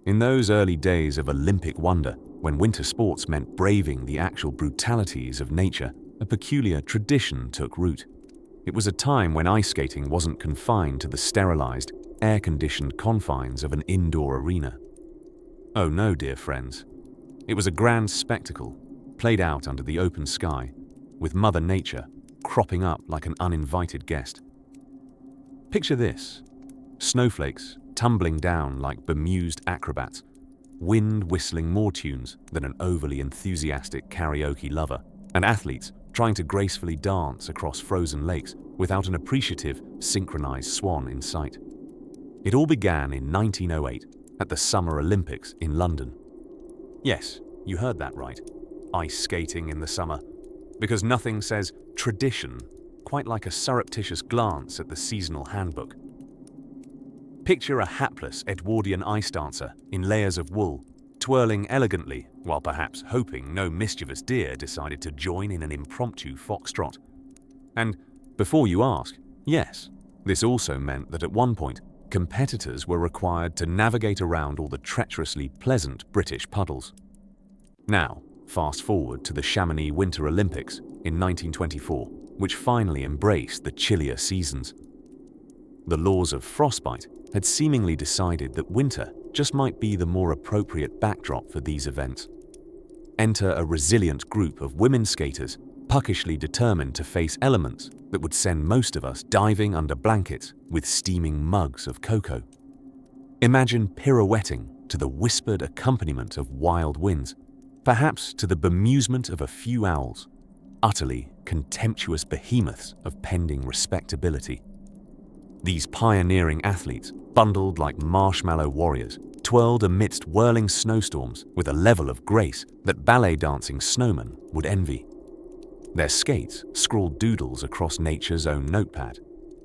In those early days of Olympic wonder, when winter sports meant braving the actual brutalities of nature, a peculiar tradition took root. It was a time when ice skating wasn't confined to the sterilized, air-conditioned confines of an indoor arena. Oh no, dear friends. It was a grand spectacle, played out under the open sky, with Mother Nature cropping up like an uninvited guest. Picture this: snowflakes tumbling down like bemused acrobats, wind whistling more tunes than an overly enthusiastic karaoke lover, and athletes trying to gracefully dance across frozen lakes without an appreciative, synchronized swan in sight. It all began in 1908 at the Summer Olympics in London. Yes, you heard that right. Ice skating in the summer. Because nothing says tradition quite like a surreptitious glance at the seasonal handbook. Picture a hapless Edwardian ice dancer in layers of wool, twirling elegantly while perhaps hoping no mischievous deer decided to join in an impromptu foxtrot. And before you ask, yes, this also meant that at one point, competitors were required to navigate around all the treacherously pleasant British puddles. Now, fast forward to the Chamonix Winter Olympics in 1924, which finally embraced the chillier seasons. The laws of frostbite had seemingly decided that winter just might be the more appropriate backdrop for these events. Enter a resilient group of women skaters, puckishly determined to face elements that would send most of us diving under blankets with steaming mugs of cocoa. Imagine pirouetting to the whispered accompaniment of wild winds, perhaps to the bemusement of a few owls, utterly contemptuous behemoths of pending respectability. These pioneering athletes, bundled like marshmallow warriors, twirled amidst whirling snowstorms with a level of grace that ballet dancing snowmen would envy. Their skates scrawled doodles across nature's own notepad,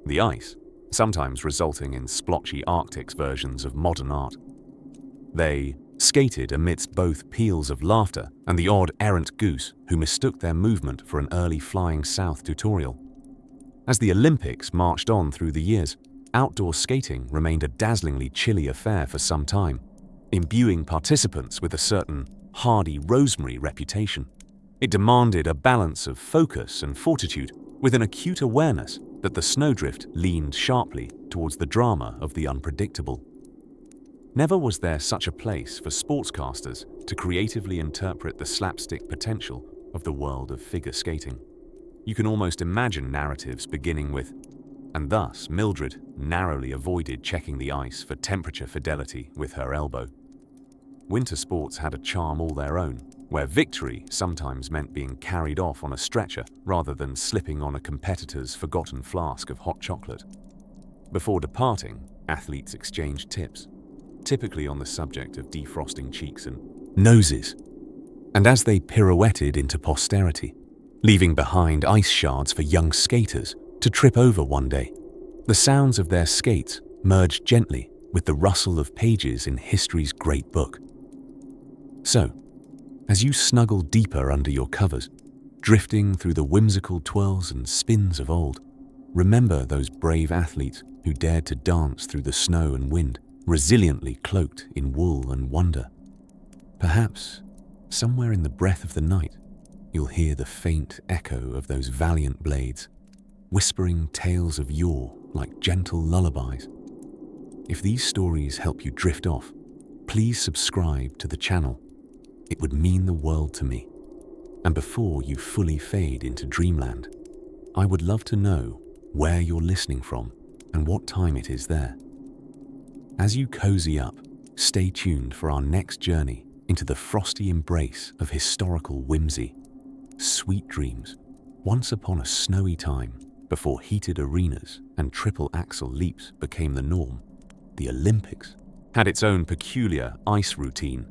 the ice sometimes resulting in splotchy Arctic's versions of modern art. They skated amidst both peals of laughter and the odd errant goose who mistook their movement for an early Flying South tutorial. As the Olympics marched on through the years, outdoor skating remained a dazzlingly chilly affair for some time, imbuing participants with a certain hardy rosemary reputation. It demanded a balance of focus and fortitude, with an acute awareness that the snowdrift leaned sharply towards the drama of the unpredictable. Never was there such a place for sportscasters to creatively interpret the slapstick potential of the world of figure skating. You can almost imagine narratives beginning with, and thus Mildred narrowly avoided checking the ice for temperature fidelity with her elbow. Winter sports had a charm all their own, where victory sometimes meant being carried off on a stretcher rather than slipping on a competitor's forgotten flask of hot chocolate. Before departing, athletes exchanged tips, typically on the subject of defrosting cheeks and noses. And as they pirouetted into posterity, leaving behind ice shards for young skaters to trip over one day, the sounds of their skates merged gently with the rustle of pages in history's great book. So, as you snuggle deeper under your covers, drifting through the whimsical twirls and spins of old, remember those brave athletes who dared to dance through the snow and wind, resiliently cloaked in wool and wonder. Perhaps, somewhere in the breath of the night, you'll hear the faint echo of those valiant blades, whispering tales of yore like gentle lullabies. If these stories help you drift off, please subscribe to the channel. It would mean the world to me. And before you fully fade into dreamland, I would love to know where you're listening from and what time it is there. As you cozy up, stay tuned for our next journey into the frosty embrace of historical whimsy. Sweet dreams, once upon a snowy time, before heated arenas and triple axel leaps became the norm, the Olympics had its own peculiar ice routine.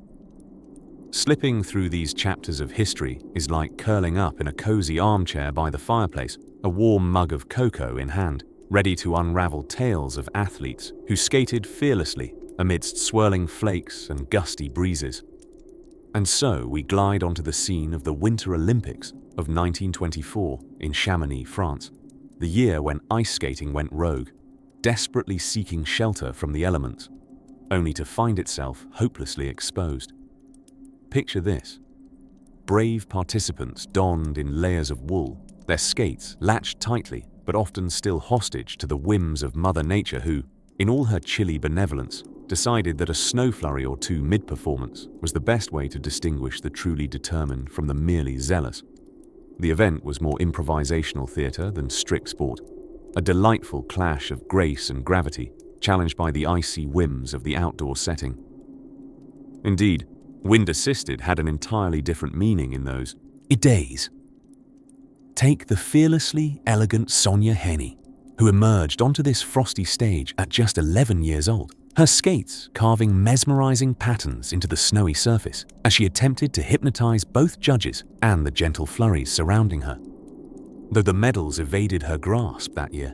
Slipping through these chapters of history is like curling up in a cozy armchair by the fireplace, a warm mug of cocoa in hand, ready to unravel tales of athletes who skated fearlessly amidst swirling flakes and gusty breezes. And so we glide onto the scene of the Winter Olympics of 1924 in Chamonix, France, the year when ice skating went rogue, desperately seeking shelter from the elements. only to find itself hopelessly exposed. Picture this. Brave participants donned in layers of wool, their skates latched tightly but often still hostage to the whims of Mother Nature who, in all her chilly benevolence, decided that a snow flurry or two mid-performance was the best way to distinguish the truly determined from the merely zealous. The event was more improvisational theatre than strict sport, a delightful clash of grace and gravity, challenged by the icy whims of the outdoor setting. Indeed, wind-assisted had an entirely different meaning in those days. Take the fearlessly elegant Sonia Henny, who emerged onto this frosty stage at just 11 years old, her skates carving mesmerizing patterns into the snowy surface as she attempted to hypnotize both judges and the gentle flurries surrounding her. Though the medals evaded her grasp that year,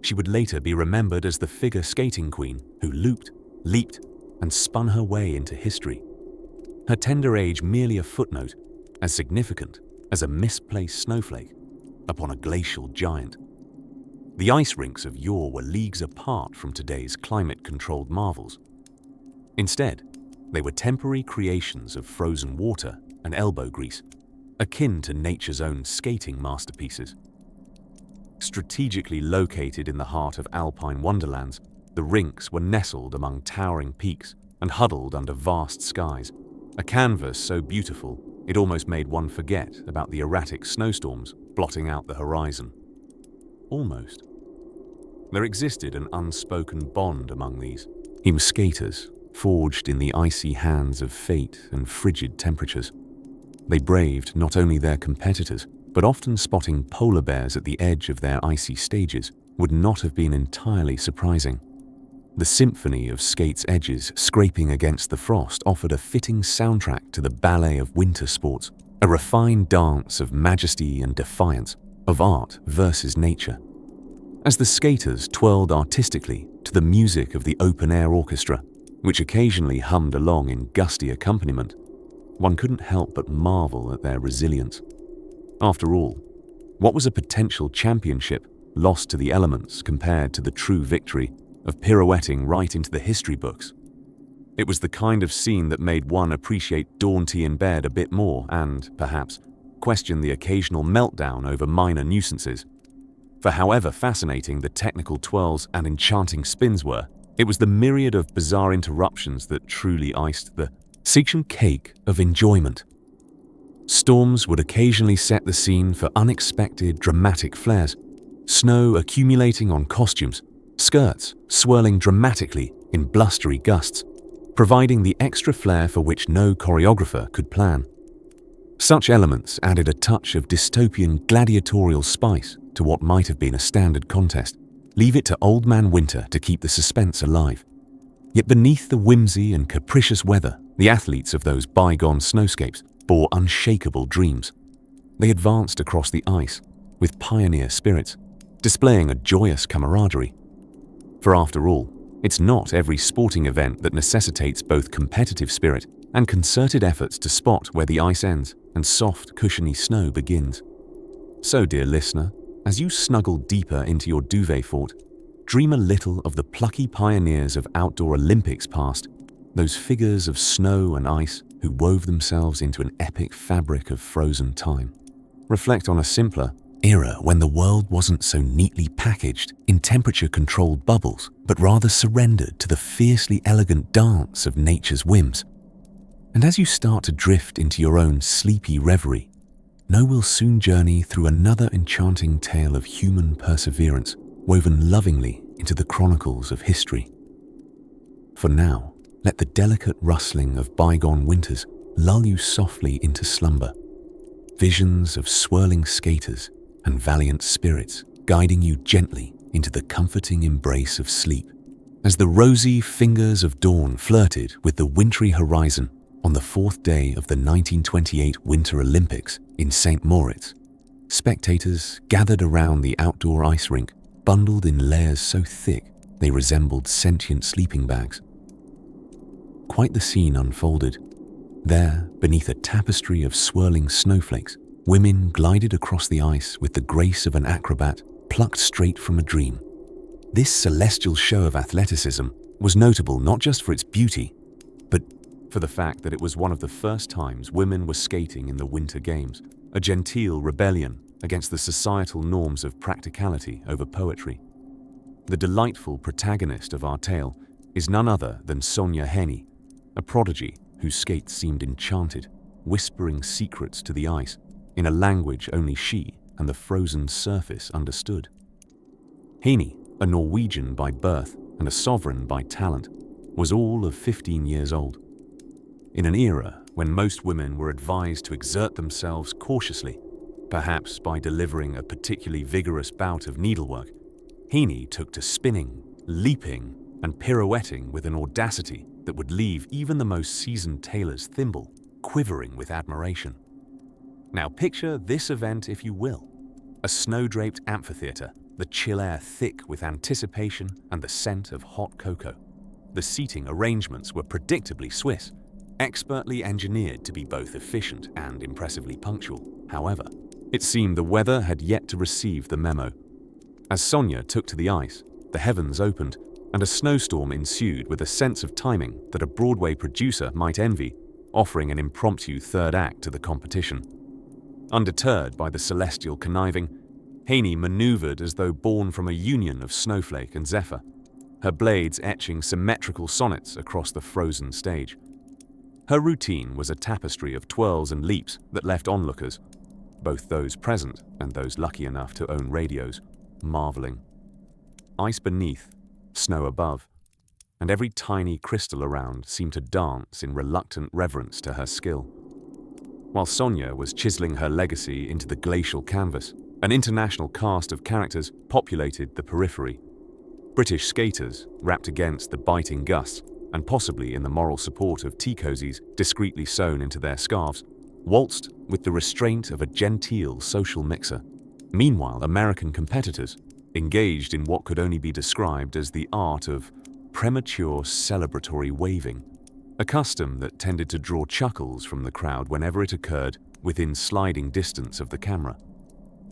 she would later be remembered as the figure skating queen who looped, leaped, and spun her way into history. Her tender age merely a footnote, as significant as a misplaced snowflake upon a glacial giant. The ice rinks of yore were leagues apart from today's climate-controlled marvels. Instead, they were temporary creations of frozen water and elbow grease, akin to nature's own skating masterpieces. Strategically located in the heart of alpine wonderlands, the rinks were nestled among towering peaks and huddled under vast skies, a canvas so beautiful it almost made one forget about the erratic snowstorms blotting out the horizon. Almost. There existed an unspoken bond among these skaters, forged in the icy hands of fate and frigid temperatures. They braved not only their competitors, but often spotting polar bears at the edge of their icy stages would not have been entirely surprising. The symphony of skates' edges scraping against the frost offered a fitting soundtrack to the ballet of winter sports, a refined dance of majesty and defiance, of art versus nature. As the skaters twirled artistically to the music of the open-air orchestra, which occasionally hummed along in gusty accompaniment, one couldn't help but marvel at their resilience. After all, what was a potential championship lost to the elements compared to the true victory of pirouetting right into the history books? It was the kind of scene that made one appreciate dawn tea in bed a bit more and, perhaps, question the occasional meltdown over minor nuisances. For however fascinating the technical twirls and enchanting spins were, it was the myriad of bizarre interruptions that truly iced the section cake of enjoyment. Storms would occasionally set the scene for unexpected dramatic flares, snow accumulating on costumes, skirts swirling dramatically in blustery gusts, providing the extra flair for which no choreographer could plan. Such elements added a touch of dystopian gladiatorial spice to what might have been a standard contest. Leave it to Old Man Winter to keep the suspense alive. Yet beneath the whimsy and capricious weather, the athletes of those bygone snowscapes bore unshakable dreams. They advanced across the ice with pioneer spirits, displaying a joyous camaraderie. For after all, it's not every sporting event that necessitates both competitive spirit and concerted efforts to spot where the ice ends and soft, cushiony snow begins. So, dear listener, as you snuggle deeper into your duvet fort, dream a little of the plucky pioneers of outdoor Olympics past, those figures of snow and ice who wove themselves into an epic fabric of frozen time. Reflect on a simpler era when the world wasn't so neatly packaged in temperature-controlled bubbles, but rather surrendered to the fiercely elegant dance of nature's whims. And as you start to drift into your own sleepy reverie, know we'll soon journey through another enchanting tale of human perseverance, woven lovingly into the chronicles of history. For now, let the delicate rustling of bygone winters lull you softly into slumber. Visions of swirling skaters and valiant spirits guiding you gently into the comforting embrace of sleep. As the rosy fingers of dawn flirted with the wintry horizon on the fourth day of the 1928 Winter Olympics in St. Moritz, spectators gathered around the outdoor ice rink, bundled in layers so thick they resembled sentient sleeping bags. Quite the scene unfolded. There, beneath a tapestry of swirling snowflakes, women glided across the ice with the grace of an acrobat plucked straight from a dream. This celestial show of athleticism was notable not just for its beauty, but for the fact that it was one of the first times women were skating in the Winter Games, a genteel rebellion against the societal norms of practicality over poetry. The delightful protagonist of our tale is none other than Sonja Henie, a prodigy whose skates seemed enchanted, whispering secrets to the ice in a language only she and the frozen surface understood. Henie, a Norwegian by birth and a sovereign by talent, was all of 15 years old. In an era when most women were advised to exert themselves cautiously, perhaps by delivering a particularly vigorous bout of needlework, Henie took to spinning, leaping, and pirouetting with an audacity that would leave even the most seasoned tailor's thimble quivering with admiration. Now picture this event if you will. A snow-draped amphitheater, the chill air thick with anticipation and the scent of hot cocoa. The seating arrangements were predictably Swiss, expertly engineered to be both efficient and impressively punctual. However, it seemed the weather had yet to receive the memo. As Sonja took to the ice, the heavens opened, and a snowstorm ensued with a sense of timing that a Broadway producer might envy, offering an impromptu third act to the competition. Undeterred by the celestial conniving, Henie maneuvered as though born from a union of snowflake and zephyr, her blades etching symmetrical sonnets across the frozen stage. Her routine was a tapestry of twirls and leaps that left onlookers, both those present and those lucky enough to own radios, marveling. Ice beneath, snow above, and every tiny crystal around seemed to dance in reluctant reverence to her skill. While Sonja was chiseling her legacy into the glacial canvas, an international cast of characters populated the periphery. British skaters, wrapped against the biting gusts, and possibly in the moral support of tea cozies discreetly sewn into their scarves, waltzed with the restraint of a genteel social mixer. Meanwhile, American competitors, engaged in what could only be described as the art of premature celebratory waving, a custom that tended to draw chuckles from the crowd whenever it occurred within sliding distance of the camera.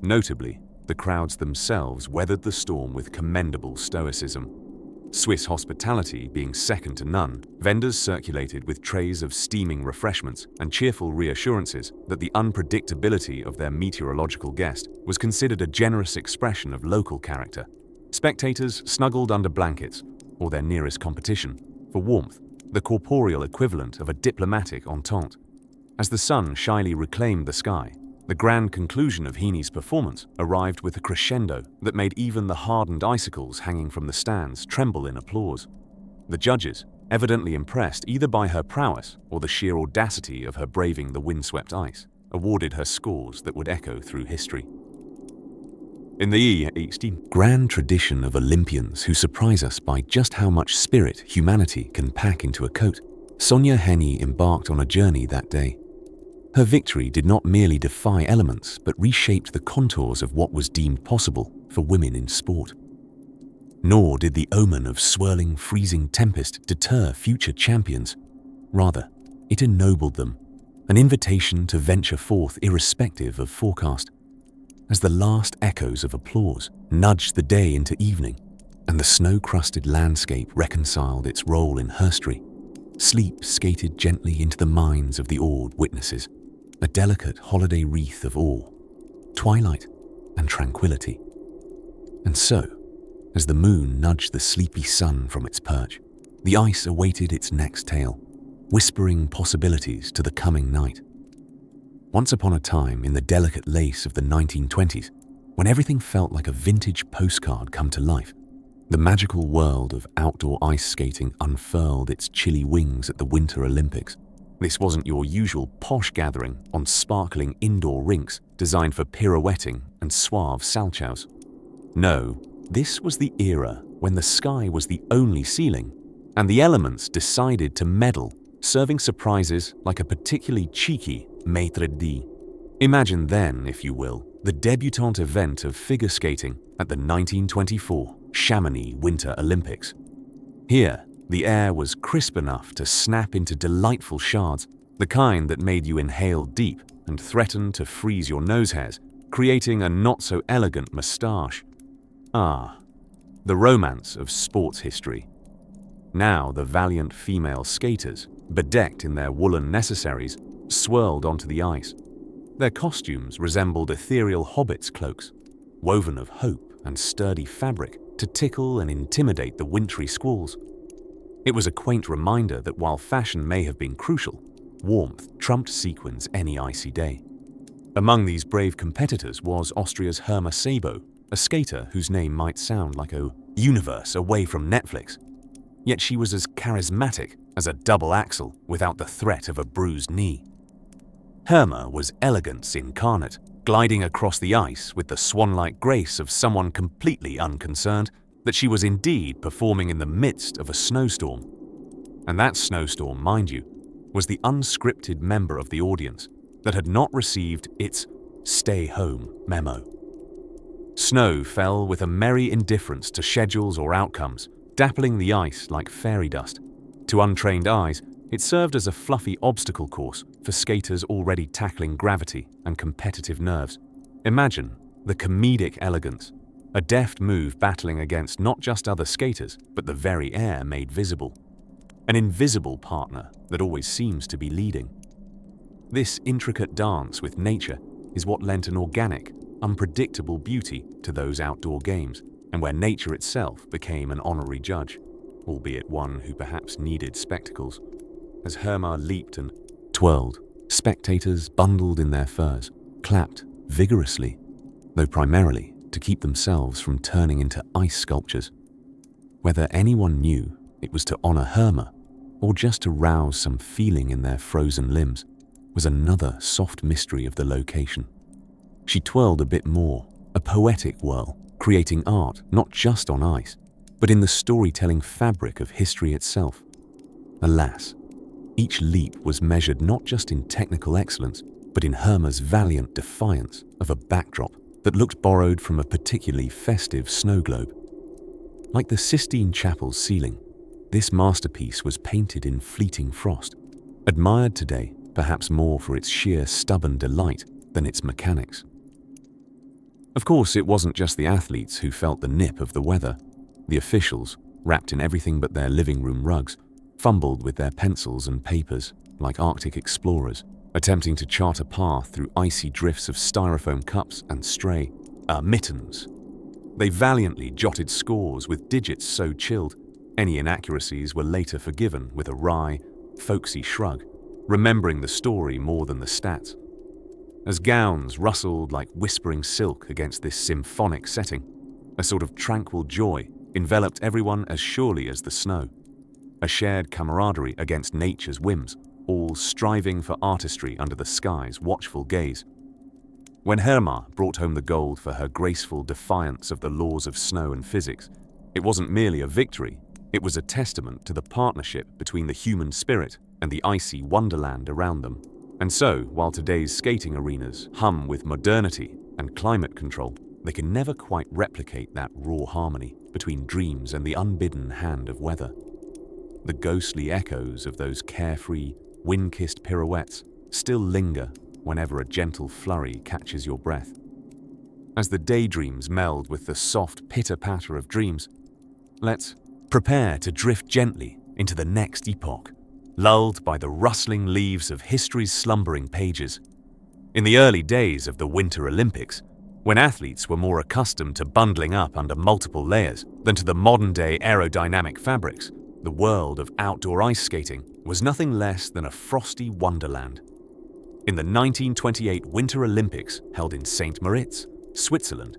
Notably, the crowds themselves weathered the storm with commendable stoicism. Swiss hospitality being second to none, vendors circulated with trays of steaming refreshments and cheerful reassurances that the unpredictability of their meteorological guest was considered a generous expression of local character. Spectators snuggled under blankets, or their nearest competition, for warmth, the corporeal equivalent of a diplomatic entente. As the sun shyly reclaimed the sky, the grand conclusion of Henie's performance arrived with a crescendo that made even the hardened icicles hanging from the stands tremble in applause. The judges, evidently impressed either by her prowess or the sheer audacity of her braving the windswept ice, awarded her scores that would echo through history. In the grand tradition of Olympians who surprise us by just how much spirit humanity can pack into a coat, Sonja Henie embarked on a journey that day. Her victory did not merely defy elements, but reshaped the contours of what was deemed possible for women in sport. Nor did the omen of swirling, freezing tempest deter future champions. Rather, it ennobled them, an invitation to venture forth irrespective of forecast. As the last echoes of applause nudged the day into evening, and the snow-crusted landscape reconciled its role in herstory, sleep skated gently into the minds of the awed witnesses, a delicate holiday wreath of awe, twilight, and tranquility. And so, as the moon nudged the sleepy sun from its perch, the ice awaited its next tale, whispering possibilities to the coming night. Once upon a time in the delicate lace of the 1920s, when everything felt like a vintage postcard come to life, the magical world of outdoor ice skating unfurled its chilly wings at the Winter Olympics. This wasn't your usual posh gathering on sparkling indoor rinks designed for pirouetting and suave salchows. No, this was the era when the sky was the only ceiling, and the elements decided to meddle, serving surprises like a particularly cheeky maître d'. Imagine then, if you will, the debutante event of figure skating at the 1924 Chamonix Winter Olympics. Here, the air was crisp enough to snap into delightful shards, the kind that made you inhale deep and threatened to freeze your nose hairs, creating a not-so-elegant moustache. Ah, the romance of sports history. Now the valiant female skaters, bedecked in their woolen necessaries, swirled onto the ice. Their costumes resembled ethereal hobbits' cloaks, woven of hope and sturdy fabric to tickle and intimidate the wintry squalls. It was a quaint reminder that while fashion may have been crucial, warmth trumped sequins any icy day. Among these brave competitors was Austria's Herma Sabo, a skater whose name might sound like a universe away from Netflix. Yet she was as charismatic as a double axel without the threat of a bruised knee. Herma was elegance incarnate, gliding across the ice with the swan-like grace of someone completely unconcerned that she was indeed performing in the midst of a snowstorm. And that snowstorm, mind you, was the unscripted member of the audience that had not received its "stay home" memo. Snow fell with a merry indifference to schedules or outcomes, dappling the ice like fairy dust. To untrained eyes, it served as a fluffy obstacle course for skaters already tackling gravity and competitive nerves. Imagine the comedic elegance, a deft move battling against not just other skaters, but the very air made visible. An invisible partner that always seems to be leading. This intricate dance with nature is what lent an organic, unpredictable beauty to those outdoor games, and where nature itself became an honorary judge, albeit one who perhaps needed spectacles. As Herma leaped and twirled, spectators, bundled in their furs, clapped vigorously, though primarily to keep themselves from turning into ice sculptures. Whether anyone knew it was to honor Herma, or just to rouse some feeling in their frozen limbs, was another soft mystery of the location. She twirled a bit more, a poetic whirl, creating art not just on ice, but in the storytelling fabric of history itself. Alas, each leap was measured not just in technical excellence, but in Herma's valiant defiance of a backdrop that looked borrowed from a particularly festive snow globe. Like the Sistine Chapel's ceiling, this masterpiece was painted in fleeting frost, admired today perhaps more for its sheer stubborn delight than its mechanics. Of course, it wasn't just the athletes who felt the nip of the weather. The officials, wrapped in everything but their living room rugs, fumbled with their pencils and papers like Arctic explorers, attempting to chart a path through icy drifts of styrofoam cups and stray mittens. They valiantly jotted scores with digits so chilled, any inaccuracies were later forgiven with a wry, folksy shrug, remembering the story more than the stats. As gowns rustled like whispering silk against this symphonic setting, a sort of tranquil joy enveloped everyone as surely as the snow. A shared camaraderie against nature's whims, all striving for artistry under the sky's watchful gaze. When Herma brought home the gold for her graceful defiance of the laws of snow and physics, it wasn't merely a victory, it was a testament to the partnership between the human spirit and the icy wonderland around them. And so, while today's skating arenas hum with modernity and climate control, they can never quite replicate that raw harmony between dreams and the unbidden hand of weather. The ghostly echoes of those carefree, wind-kissed pirouettes still linger whenever a gentle flurry catches your breath. As the daydreams meld with the soft pitter-patter of dreams, let's prepare to drift gently into the next epoch, lulled by the rustling leaves of history's slumbering pages. In the early days of the Winter Olympics, when athletes were more accustomed to bundling up under multiple layers than to the modern-day aerodynamic fabrics, the world of outdoor ice skating was nothing less than a frosty wonderland. In the 1928 Winter Olympics held in St. Moritz, Switzerland,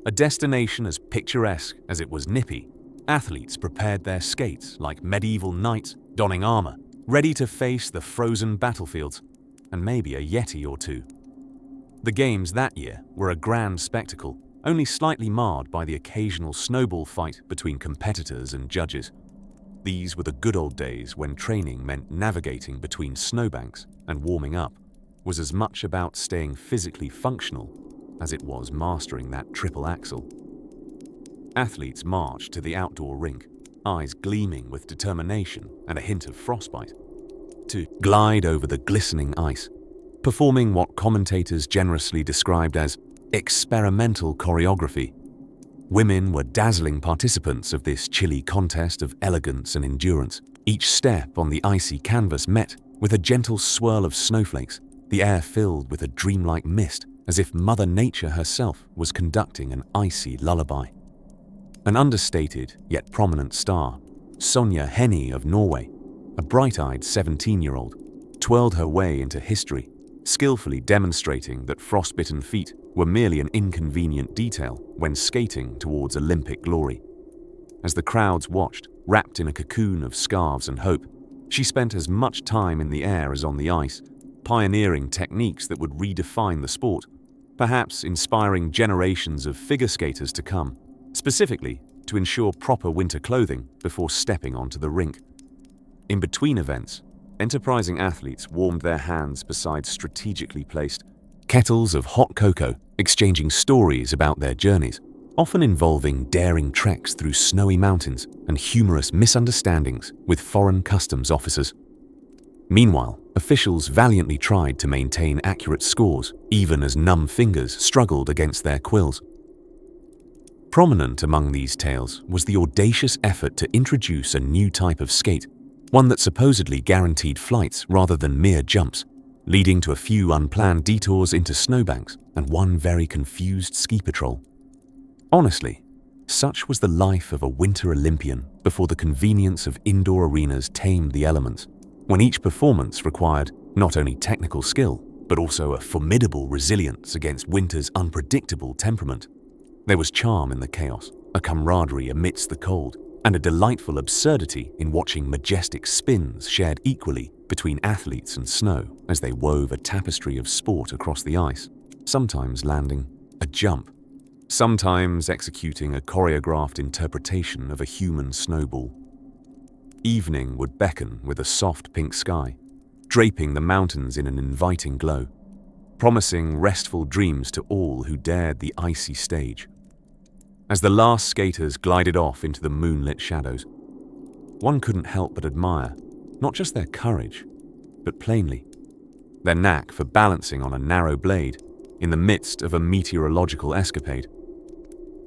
a destination as picturesque as it was nippy, athletes prepared their skates like medieval knights donning armor, ready to face the frozen battlefields, and maybe a Yeti or two. The games that year were a grand spectacle, only slightly marred by the occasional snowball fight between competitors and judges. These were the good old days when training meant navigating between snowbanks, and warming up was as much about staying physically functional as it was mastering that triple axel. Athletes marched to the outdoor rink, eyes gleaming with determination and a hint of frostbite, to glide over the glistening ice, performing what commentators generously described as experimental choreography. Women were dazzling participants of this chilly contest of elegance and endurance. Each step on the icy canvas met with a gentle swirl of snowflakes, the air filled with a dreamlike mist, as if Mother Nature herself was conducting an icy lullaby. An understated yet prominent star, Sonja Henie of Norway, a bright-eyed 17-year-old, twirled her way into history, skillfully demonstrating that frostbitten feet were merely an inconvenient detail when skating towards Olympic glory. As the crowds watched, wrapped in a cocoon of scarves and hope, she spent as much time in the air as on the ice, pioneering techniques that would redefine the sport, perhaps inspiring generations of figure skaters to come, specifically to ensure proper winter clothing before stepping onto the rink. In between events, enterprising athletes warmed their hands beside strategically placed kettles of hot cocoa, exchanging stories about their journeys, often involving daring treks through snowy mountains and humorous misunderstandings with foreign customs officers. Meanwhile, officials valiantly tried to maintain accurate scores, even as numb fingers struggled against their quills. Prominent among these tales was the audacious effort to introduce a new type of skate, one that supposedly guaranteed flights rather than mere jumps, leading to a few unplanned detours into snowbanks and one very confused ski patrol. Honestly, such was the life of a Winter Olympian before the convenience of indoor arenas tamed the elements, when each performance required not only technical skill, but also a formidable resilience against winter's unpredictable temperament. There was charm in the chaos, a camaraderie amidst the cold, and a delightful absurdity in watching majestic spins shared equally between athletes and snow as they wove a tapestry of sport across the ice, sometimes landing a jump, sometimes executing a choreographed interpretation of a human snowball. Evening would beckon with a soft pink sky, draping the mountains in an inviting glow, promising restful dreams to all who dared the icy stage. As the last skaters glided off into the moonlit shadows, one couldn't help but admire not just their courage, but plainly, their knack for balancing on a narrow blade in the midst of a meteorological escapade.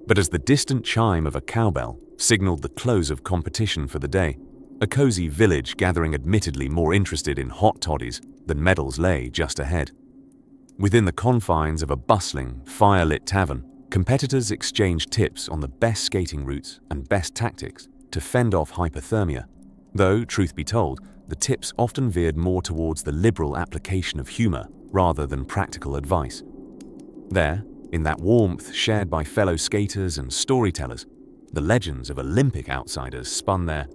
But as the distant chime of a cowbell signaled the close of competition for the day, a cozy village gathering admittedly more interested in hot toddies than medals lay just ahead. Within the confines of a bustling, fire-lit tavern, competitors exchanged tips on the best skating routes and best tactics to fend off hypothermia, though, truth be told, the tips often veered more towards the liberal application of humor rather than practical advice. There, in that warmth shared by fellow skaters and storytellers, the legends of Olympic outsiders spun their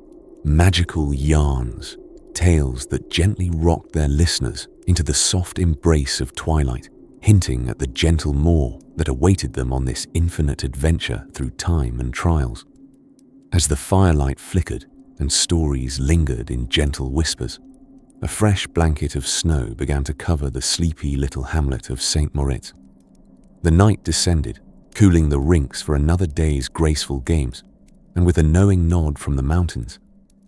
magical yarns, tales that gently rocked their listeners into the soft embrace of twilight, hinting at the gentle more that awaited them on this infinite adventure through time and trials. As the firelight flickered and stories lingered in gentle whispers, a fresh blanket of snow began to cover the sleepy little hamlet of St. Moritz. The night descended, cooling the rinks for another day's graceful games, and with a knowing nod from the mountains,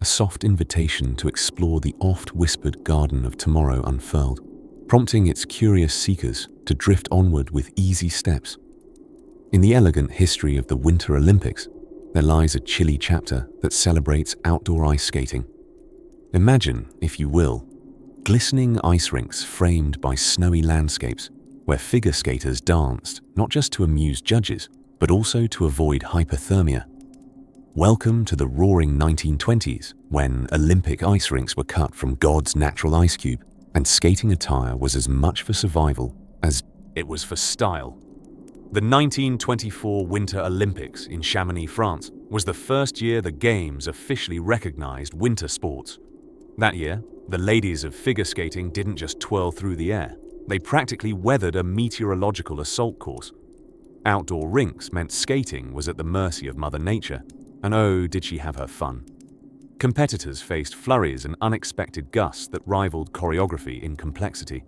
a soft invitation to explore the oft-whispered garden of tomorrow unfurled, prompting its curious seekers to drift onward with easy steps. In the elegant history of the Winter Olympics, there lies a chilly chapter that celebrates outdoor ice skating. Imagine, if you will, glistening ice rinks framed by snowy landscapes, where figure skaters danced not just to amuse judges, but also to avoid hypothermia. Welcome to the roaring 1920s, when Olympic ice rinks were cut from God's natural ice cube, and skating attire was as much for survival as it was for style. The 1924 Winter Olympics in Chamonix, France, was the first year the Games officially recognized winter sports. That year, the ladies of figure skating didn't just twirl through the air, they practically weathered a meteorological assault course. Outdoor rinks meant skating was at the mercy of Mother Nature, and oh, did she have her fun. Competitors faced flurries and unexpected gusts that rivaled choreography in complexity.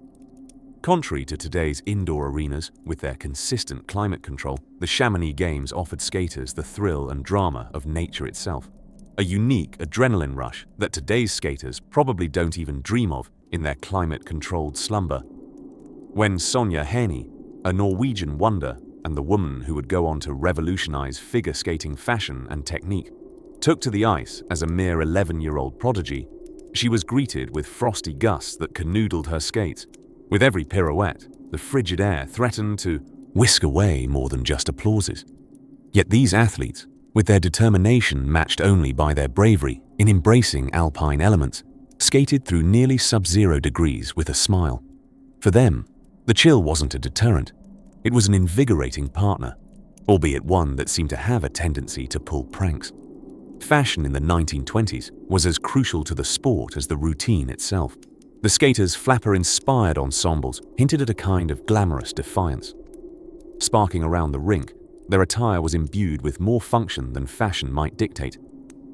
Contrary to today's indoor arenas, with their consistent climate control, the Chamonix Games offered skaters the thrill and drama of nature itself, a unique adrenaline rush that today's skaters probably don't even dream of in their climate-controlled slumber. When Sonja Henie, a Norwegian wonder, and the woman who would go on to revolutionize figure skating fashion and technique, took to the ice as a mere 11-year-old prodigy, she was greeted with frosty gusts that canoodled her skates. With every pirouette, the frigid air threatened to whisk away more than just applauses. Yet these athletes, with their determination matched only by their bravery in embracing alpine elements, skated through nearly sub-zero degrees with a smile. For them, the chill wasn't a deterrent. It was an invigorating partner, albeit one that seemed to have a tendency to pull pranks. Fashion in the 1920s was as crucial to the sport as the routine itself. The skaters' flapper-inspired ensembles hinted at a kind of glamorous defiance. Sparking around the rink, their attire was imbued with more function than fashion might dictate.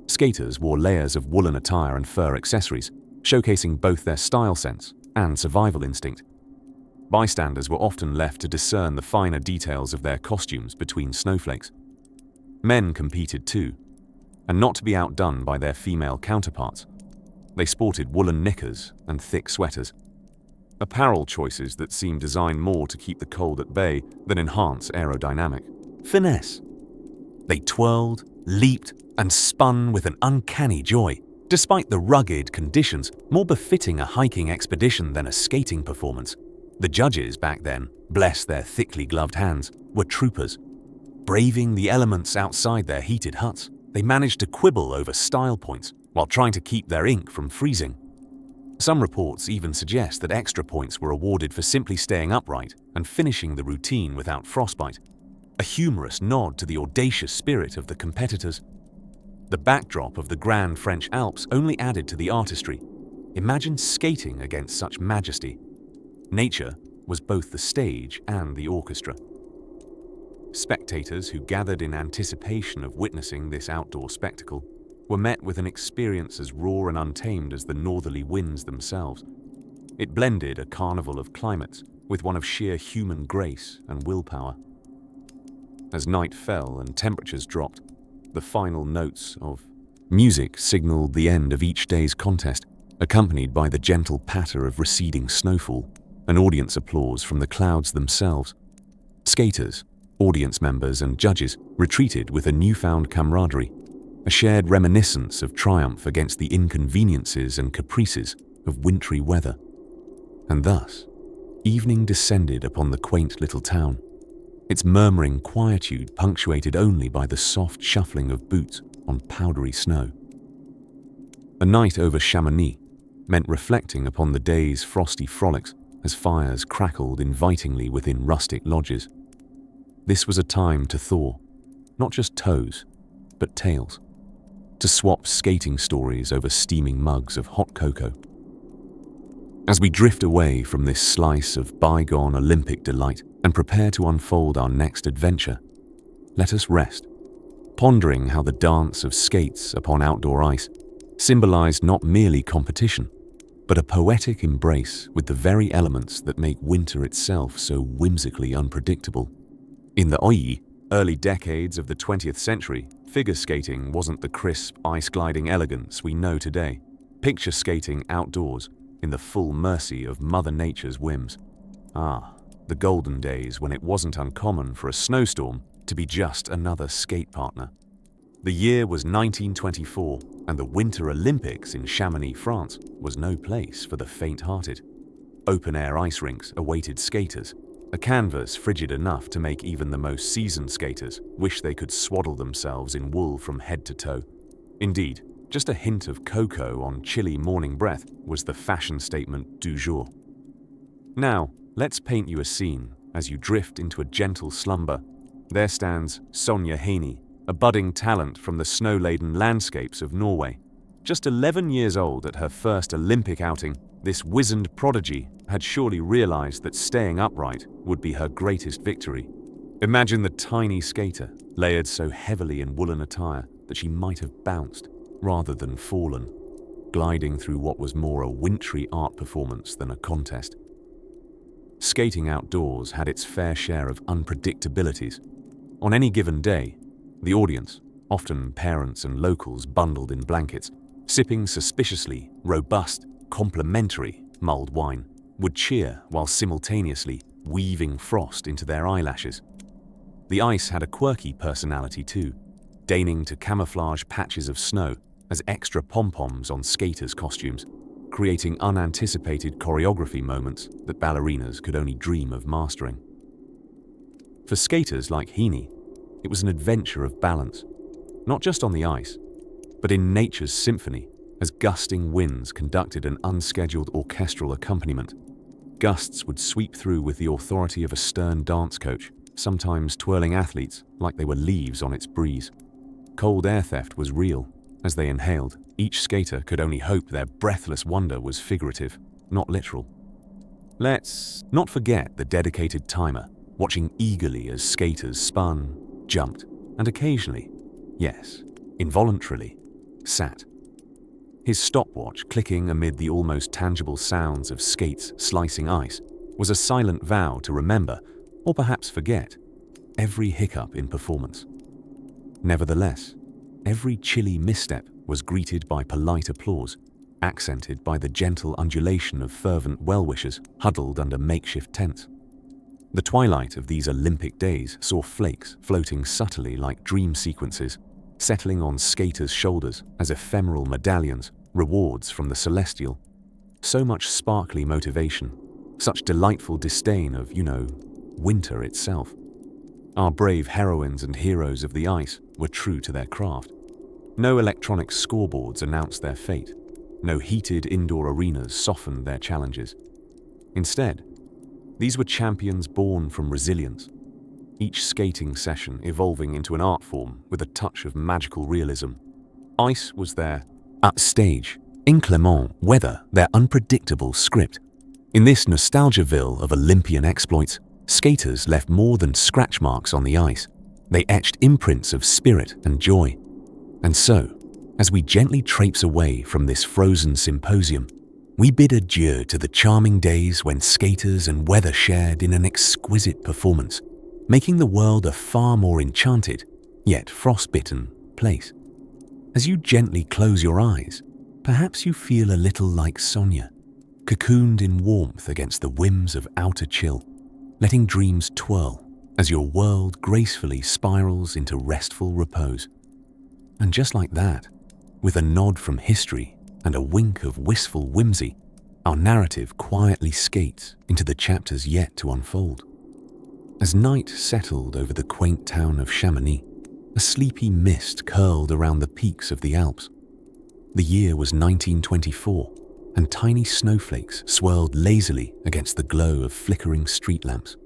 Skaters wore layers of woolen attire and fur accessories, showcasing both their style sense and survival instinct. Bystanders were often left to discern the finer details of their costumes between snowflakes. Men competed too, and not to be outdone by their female counterparts. They sported woolen knickers and thick sweaters, apparel choices that seemed designed more to keep the cold at bay than enhance aerodynamic finesse. They twirled, leaped, and spun with an uncanny joy, despite the rugged conditions more befitting a hiking expedition than a skating performance. The judges back then, bless their thickly gloved hands, were troopers. Braving the elements outside their heated huts, they managed to quibble over style points while trying to keep their ink from freezing. Some reports even suggest that extra points were awarded for simply staying upright and finishing the routine without frostbite, a humorous nod to the audacious spirit of the competitors. The backdrop of the Grand French Alps only added to the artistry. Imagine skating against such majesty. Nature was both the stage and the orchestra. Spectators who gathered in anticipation of witnessing this outdoor spectacle were met with an experience as raw and untamed as the northerly winds themselves. It blended a carnival of climates with one of sheer human grace and willpower. As night fell and temperatures dropped, the final notes of music signaled the end of each day's contest, accompanied by the gentle patter of receding snowfall and audience applause from the clouds themselves. Skaters, audience members, and judges retreated with a newfound camaraderie, a shared reminiscence of triumph against the inconveniences and caprices of wintry weather. And thus, evening descended upon the quaint little town, its murmuring quietude punctuated only by the soft shuffling of boots on powdery snow. A night over Chamonix meant reflecting upon the day's frosty frolics as fires crackled invitingly within rustic lodges. This was a time to thaw, not just toes, but tails, to swap skating stories over steaming mugs of hot cocoa. As we drift away from this slice of bygone Olympic delight and prepare to unfold our next adventure, let us rest, pondering how the dance of skates upon outdoor ice symbolized not merely competition, but a poetic embrace with the very elements that make winter itself so whimsically unpredictable. In the early decades of the 20th century, figure skating wasn't the crisp, ice-gliding elegance we know today. Picture skating outdoors, in the full mercy of Mother Nature's whims. The golden days when it wasn't uncommon for a snowstorm to be just another skate partner. The year was 1924, and the Winter Olympics in Chamonix, France, was no place for the faint-hearted. Open-air ice rinks awaited skaters, a canvas frigid enough to make even the most seasoned skaters wish they could swaddle themselves in wool from head to toe. Indeed, just a hint of cocoa on chilly morning breath was the fashion statement du jour. Now, let's paint you a scene as you drift into a gentle slumber. There stands Sonja Henie, a budding talent from the snow-laden landscapes of Norway. Just 11 years old at her first Olympic outing, this wizened prodigy had surely realized that staying upright would be her greatest victory. Imagine the tiny skater, layered so heavily in woolen attire that she might have bounced rather than fallen, gliding through what was more a wintry art performance than a contest. Skating outdoors had its fair share of unpredictabilities. On any given day, the audience, often parents and locals bundled in blankets, sipping suspiciously robust, complimentary mulled wine, would cheer while simultaneously weaving frost into their eyelashes. The ice had a quirky personality too, deigning to camouflage patches of snow as extra pom-poms on skaters' costumes, creating unanticipated choreography moments that ballerinas could only dream of mastering. For skaters like Heaney, it was an adventure of balance, not just on the ice, but in nature's symphony as gusting winds conducted an unscheduled orchestral accompaniment. Gusts would sweep through with the authority of a stern dance coach, sometimes twirling athletes like they were leaves on its breeze. Cold air theft was real. As they inhaled, each skater could only hope their breathless wonder was figurative, not literal. Let's not forget the dedicated timer, watching eagerly as skaters spun, jumped, and occasionally, yes, involuntarily, sat. His stopwatch clicking amid the almost tangible sounds of skates slicing ice was a silent vow to remember, or perhaps forget, every hiccup in performance. Nevertheless, every chilly misstep was greeted by polite applause, accented by the gentle undulation of fervent well-wishers huddled under makeshift tents. The twilight of these Olympic days saw flakes floating subtly like dream sequences, settling on skaters' shoulders as ephemeral medallions, rewards from the celestial. So much sparkly motivation, such delightful disdain of, winter itself. Our brave heroines and heroes of the ice were true to their craft. No electronic scoreboards announced their fate. No heated indoor arenas softened their challenges. Instead, these were champions born from resilience, each skating session evolving into an art form with a touch of magical realism. Ice was their upstage, inclement weather, their unpredictable script. In this nostalgiaville of Olympian exploits, skaters left more than scratch marks on the ice. They etched imprints of spirit and joy. And so, as we gently traipse away from this frozen symposium, we bid adieu to the charming days when skaters and weather shared in an exquisite performance, making the world a far more enchanted, yet frostbitten, place. As you gently close your eyes, perhaps you feel a little like Sonia, cocooned in warmth against the whims of outer chill, letting dreams twirl as your world gracefully spirals into restful repose. And just like that, with a nod from history and a wink of wistful whimsy, our narrative quietly skates into the chapters yet to unfold. As night settled over the quaint town of Chamonix, a sleepy mist curled around the peaks of the Alps. The year was 1924, and tiny snowflakes swirled lazily against the glow of flickering street lamps.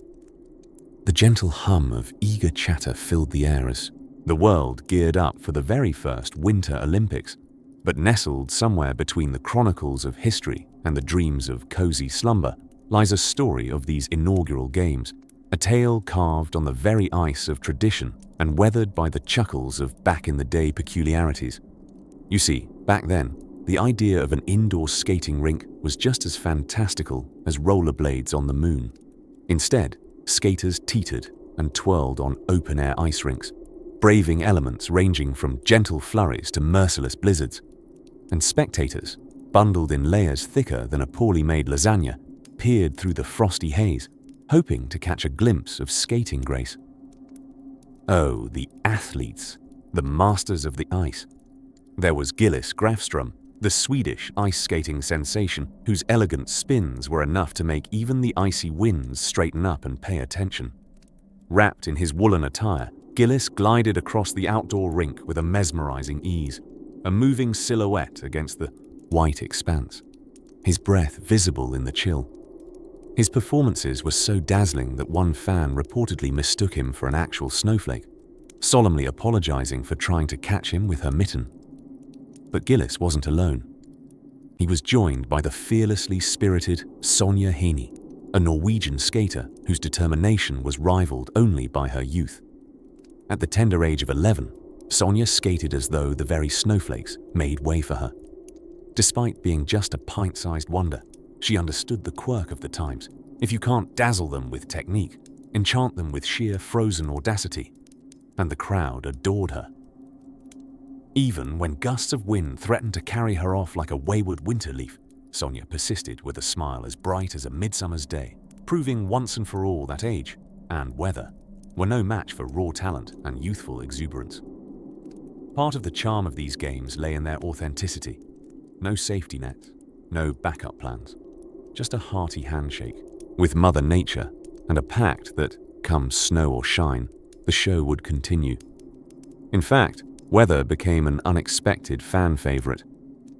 The gentle hum of eager chatter filled the air as the world geared up for the very first Winter Olympics. But nestled somewhere between the chronicles of history and the dreams of cozy slumber lies a story of these inaugural games, a tale carved on the very ice of tradition and weathered by the chuckles of back-in-the-day peculiarities. You see, back then, the idea of an indoor skating rink was just as fantastical as rollerblades on the moon. Instead, skaters teetered and twirled on open-air ice rinks, braving elements ranging from gentle flurries to merciless blizzards. And spectators, bundled in layers thicker than a poorly made lasagna, peered through the frosty haze, hoping to catch a glimpse of skating grace. Oh, the athletes, the masters of the ice. There was Gillis Grafström, the Swedish ice skating sensation, whose elegant spins were enough to make even the icy winds straighten up and pay attention. Wrapped in his woolen attire, Gillis glided across the outdoor rink with a mesmerizing ease, a moving silhouette against the white expanse, his breath visible in the chill. His performances were so dazzling that one fan reportedly mistook him for an actual snowflake, solemnly apologizing for trying to catch him with her mitten. But Gillis wasn't alone. He was joined by the fearlessly spirited Sonja Heaney, a Norwegian skater whose determination was rivaled only by her youth. At the tender age of 11, Sonja skated as though the very snowflakes made way for her. Despite being just a pint-sized wonder, she understood the quirk of the times. If you can't dazzle them with technique, enchant them with sheer frozen audacity. And the crowd adored her. Even when gusts of wind threatened to carry her off like a wayward winter leaf, Sonja persisted with a smile as bright as a midsummer's day, proving once and for all that age and weather were no match for raw talent and youthful exuberance. Part of the charm of these games lay in their authenticity. No safety nets, no backup plans, just a hearty handshake with Mother Nature and a pact that, come snow or shine, the show would continue. In fact, weather became an unexpected fan favorite.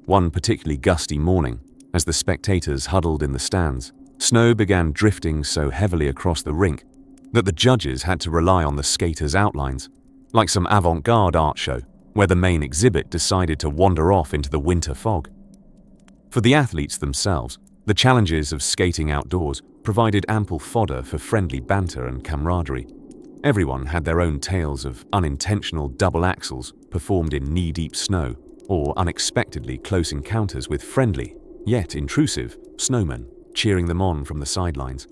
One particularly gusty morning, as the spectators huddled in the stands, snow began drifting so heavily across the rink that the judges had to rely on the skaters' outlines, like some avant-garde art show where the main exhibit decided to wander off into the winter fog. For the athletes themselves, the challenges of skating outdoors provided ample fodder for friendly banter and camaraderie. Everyone had their own tales of unintentional double axels performed in knee-deep snow, or unexpectedly close encounters with friendly, yet intrusive, snowmen cheering them on from the sidelines.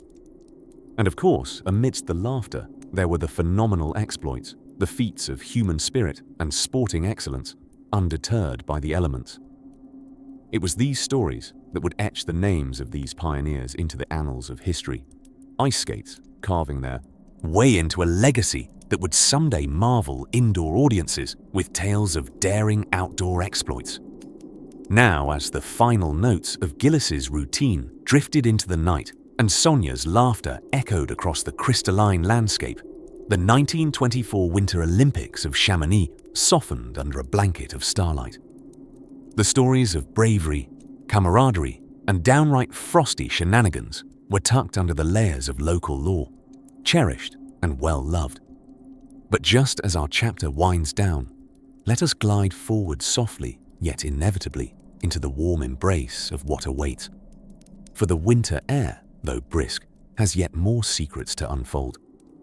And of course, amidst the laughter, there were the phenomenal exploits, the feats of human spirit and sporting excellence, undeterred by the elements. It was these stories that would etch the names of these pioneers into the annals of history, ice skates carving their way into a legacy that would someday marvel indoor audiences with tales of daring outdoor exploits. Now, as the final notes of Gillis's routine drifted into the night and Sonia's laughter echoed across the crystalline landscape, the 1924 Winter Olympics of Chamonix softened under a blanket of starlight. The stories of bravery, camaraderie, and downright frosty shenanigans were tucked under the layers of local lore, cherished and well-loved. But just as our chapter winds down, let us glide forward softly, yet inevitably, into the warm embrace of what awaits. For the winter air, though brisk, has yet more secrets to unfold,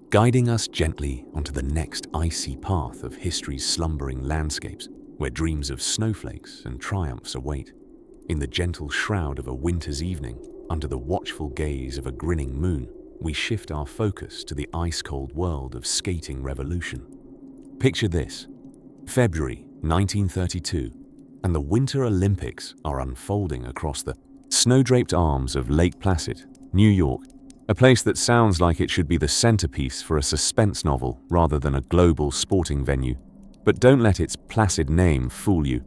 guiding us gently onto the next icy path of history's slumbering landscapes, where dreams of snowflakes and triumphs await. In the gentle shroud of a winter's evening, under the watchful gaze of a grinning moon, we shift our focus to the ice-cold world of skating revolution. Picture this: February 1932, and the Winter Olympics are unfolding across the snow-draped arms of Lake Placid, New York, a place that sounds like it should be the centerpiece for a suspense novel rather than a global sporting venue. But don't let its placid name fool you.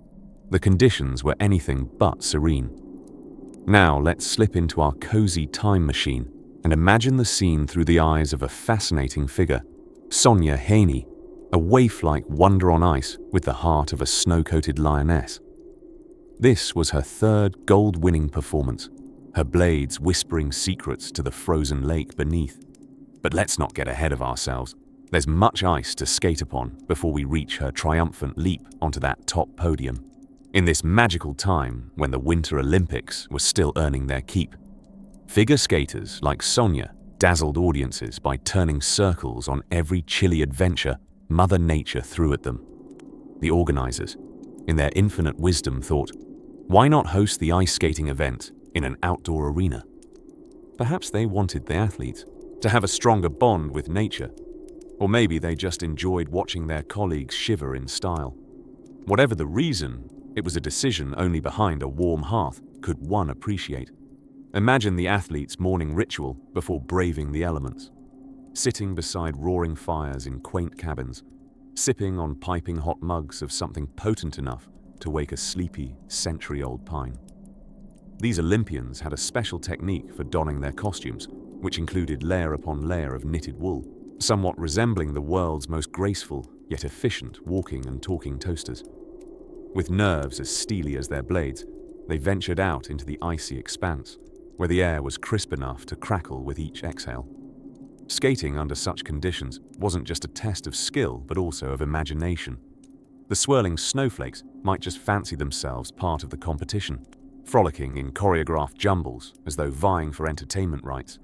The conditions were anything but serene. Now let's slip into our cozy time machine and imagine the scene through the eyes of a fascinating figure, Sonia Haney, a waif-like wonder on ice with the heart of a snow-coated lioness. This was her third gold-winning performance, her blades whispering secrets to the frozen lake beneath. But let's not get ahead of ourselves. There's much ice to skate upon before we reach her triumphant leap onto that top podium, in this magical time when the Winter Olympics were still earning their keep. Figure skaters like Sonia dazzled audiences by turning circles on every chilly adventure Mother Nature threw at them. The organizers, in their infinite wisdom, thought, why not host the ice skating event in an outdoor arena? Perhaps they wanted the athletes to have a stronger bond with nature, or maybe they just enjoyed watching their colleagues shiver in style. Whatever the reason, it was a decision only behind a warm hearth could one appreciate. Imagine the athletes' morning ritual before braving the elements, sitting beside roaring fires in quaint cabins, sipping on piping hot mugs of something potent enough to wake a sleepy, century-old pine. These Olympians had a special technique for donning their costumes, which included layer upon layer of knitted wool, somewhat resembling the world's most graceful yet efficient walking and talking toasters. With nerves as steely as their blades, they ventured out into the icy expanse, where the air was crisp enough to crackle with each exhale. Skating under such conditions wasn't just a test of skill, but also of imagination. The swirling snowflakes might just fancy themselves part of the competition, frolicking in choreographed jumbles as though vying for entertainment rights.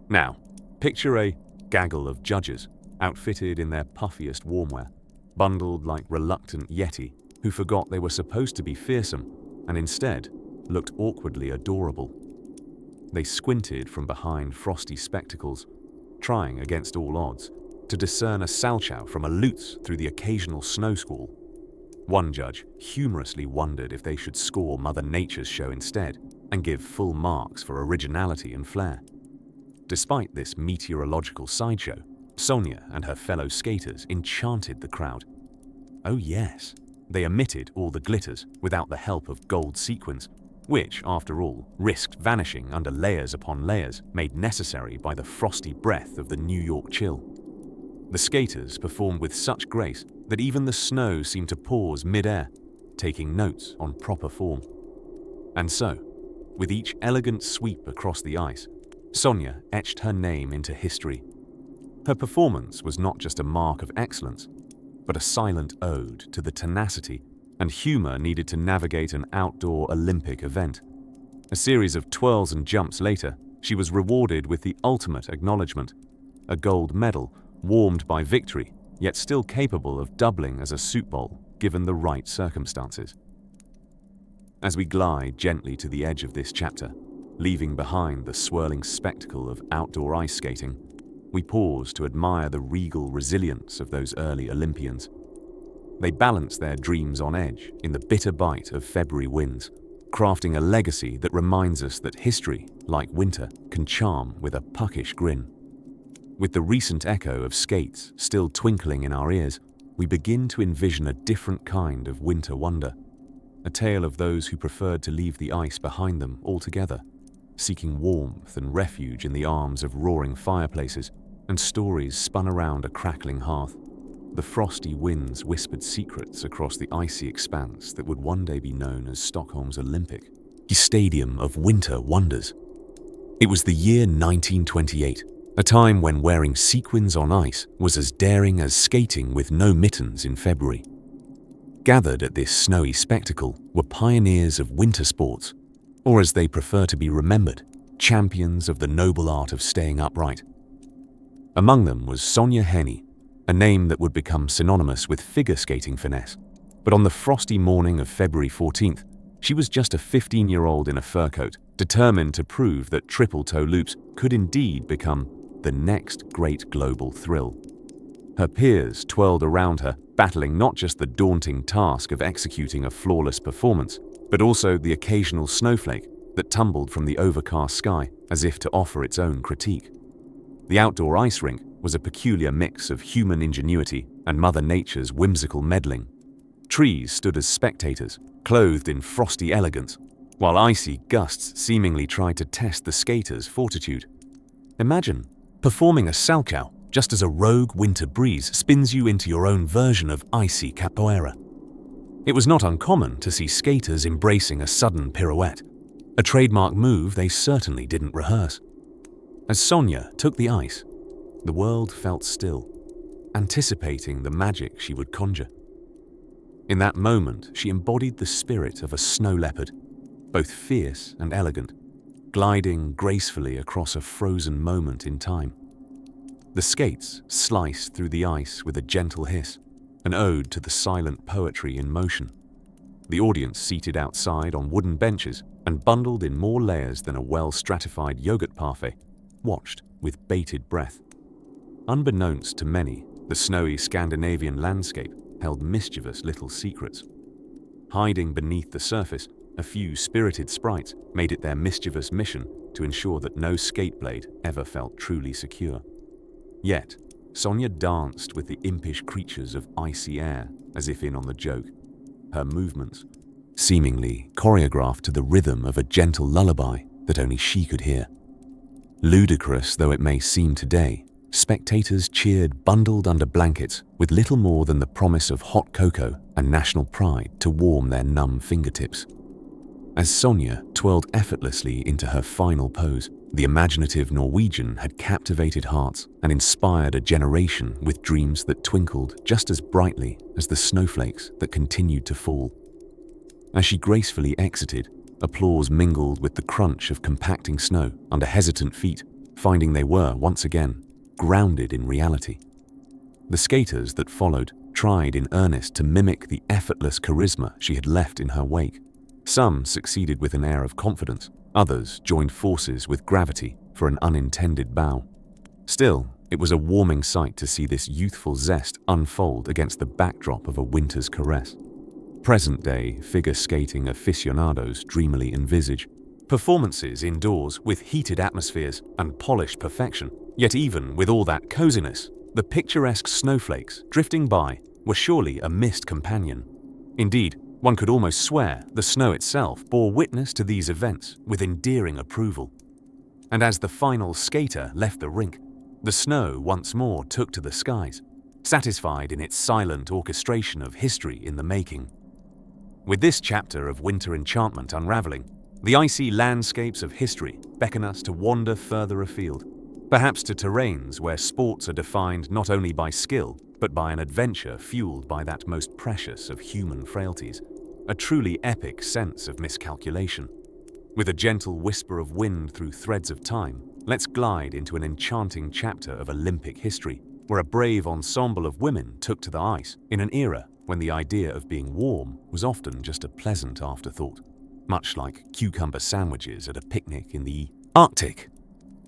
Now, picture a gaggle of judges, outfitted in their puffiest warmwear, bundled like reluctant yeti who forgot they were supposed to be fearsome and instead looked awkwardly adorable. They squinted from behind frosty spectacles, trying against all odds to discern a salchow from a lutz through the occasional snow squall. One judge humorously wondered if they should score Mother Nature's show instead and give full marks for originality and flair. Despite this meteorological sideshow, Sonia and her fellow skaters enchanted the crowd. Oh yes, they omitted all the glitters without the help of gold sequins, which, after all, risked vanishing under layers upon layers made necessary by the frosty breath of the New York chill. The skaters performed with such grace that even the snow seemed to pause mid-air, taking notes on proper form. And so, with each elegant sweep across the ice, Sonia etched her name into history. Her performance was not just a mark of excellence, but a silent ode to the tenacity and humor needed to navigate an outdoor Olympic event. A series of twirls and jumps later, she was rewarded with the ultimate acknowledgement, a gold medal warmed by victory, yet still capable of doubling as a soup bowl given the right circumstances. As we glide gently to the edge of this chapter, leaving behind the swirling spectacle of outdoor ice skating, we pause to admire the regal resilience of those early Olympians. They balanced their dreams on edge in the bitter bite of February winds, crafting a legacy that reminds us that history, like winter, can charm with a puckish grin. With the recent echo of skates still twinkling in our ears, we begin to envision a different kind of winter wonder, a tale of those who preferred to leave the ice behind them altogether, seeking warmth and refuge in the arms of roaring fireplaces and stories spun around a crackling hearth. The frosty winds whispered secrets across the icy expanse that would one day be known as Stockholm's Olympic Stadium of Winter Wonders. It was the year 1928, a time when wearing sequins on ice was as daring as skating with no mittens in February. Gathered at this snowy spectacle were pioneers of winter sports, or as they prefer to be remembered, champions of the noble art of staying upright. Among them was Sonja Henie, a name that would become synonymous with figure skating finesse. But on the frosty morning of February 14th, she was just a 15-year-old in a fur coat, determined to prove that triple-toe loops could indeed become the next great global thrill. Her peers twirled around her, battling not just the daunting task of executing a flawless performance, but also the occasional snowflake that tumbled from the overcast sky as if to offer its own critique. The outdoor ice rink was a peculiar mix of human ingenuity and Mother Nature's whimsical meddling. Trees stood as spectators, clothed in frosty elegance, while icy gusts seemingly tried to test the skaters' fortitude. Imagine performing a salchow just as a rogue winter breeze spins you into your own version of icy capoeira. It was not uncommon to see skaters embracing a sudden pirouette, a trademark move they certainly didn't rehearse. As Sonia took the ice, the world felt still, anticipating the magic she would conjure. In that moment, she embodied the spirit of a snow leopard, both fierce and elegant, gliding gracefully across a frozen moment in time. The skates sliced through the ice with a gentle hiss, an ode to the silent poetry in motion. The audience seated outside on wooden benches and bundled in more layers than a well-stratified yogurt parfait, watched with bated breath. Unbeknownst to many, the snowy Scandinavian landscape held mischievous little secrets. Hiding beneath the surface, a few spirited sprites made it their mischievous mission to ensure that no skate blade ever felt truly secure. Yet, Sonia danced with the impish creatures of icy air as if in on the joke. Her movements, seemingly choreographed to the rhythm of a gentle lullaby that only she could hear. Ludicrous though it may seem today, spectators cheered bundled under blankets with little more than the promise of hot cocoa and national pride to warm their numb fingertips. As Sonia twirled effortlessly into her final pose, the imaginative Norwegian had captivated hearts and inspired a generation with dreams that twinkled just as brightly as the snowflakes that continued to fall. As she gracefully exited, applause mingled with the crunch of compacting snow under hesitant feet, finding they were, once again, grounded in reality. The skaters that followed tried in earnest to mimic the effortless charisma she had left in her wake. Some succeeded with an air of confidence, others joined forces with gravity for an unintended bow. Still, it was a warming sight to see this youthful zest unfold against the backdrop of a winter's caress. Present-day figure skating aficionados dreamily envisage performances indoors with heated atmospheres and polished perfection. Yet even with all that coziness, The picturesque snowflakes drifting by were surely a missed companion. Indeed, one could almost swear the snow itself bore witness to these events with endearing approval. And as the final skater left the rink, the snow once more took to the skies, satisfied in its silent orchestration of history in the making. With this chapter of winter enchantment unraveling, the icy landscapes of history beckon us to wander further afield, perhaps to terrains where sports are defined not only by skill, but by an adventure fueled by that most precious of human frailties, a truly epic sense of miscalculation. With a gentle whisper of wind through threads of time, let's glide into an enchanting chapter of Olympic history, where a brave ensemble of women took to the ice in an era when the idea of being warm was often just a pleasant afterthought, much like cucumber sandwiches at a picnic in the Arctic.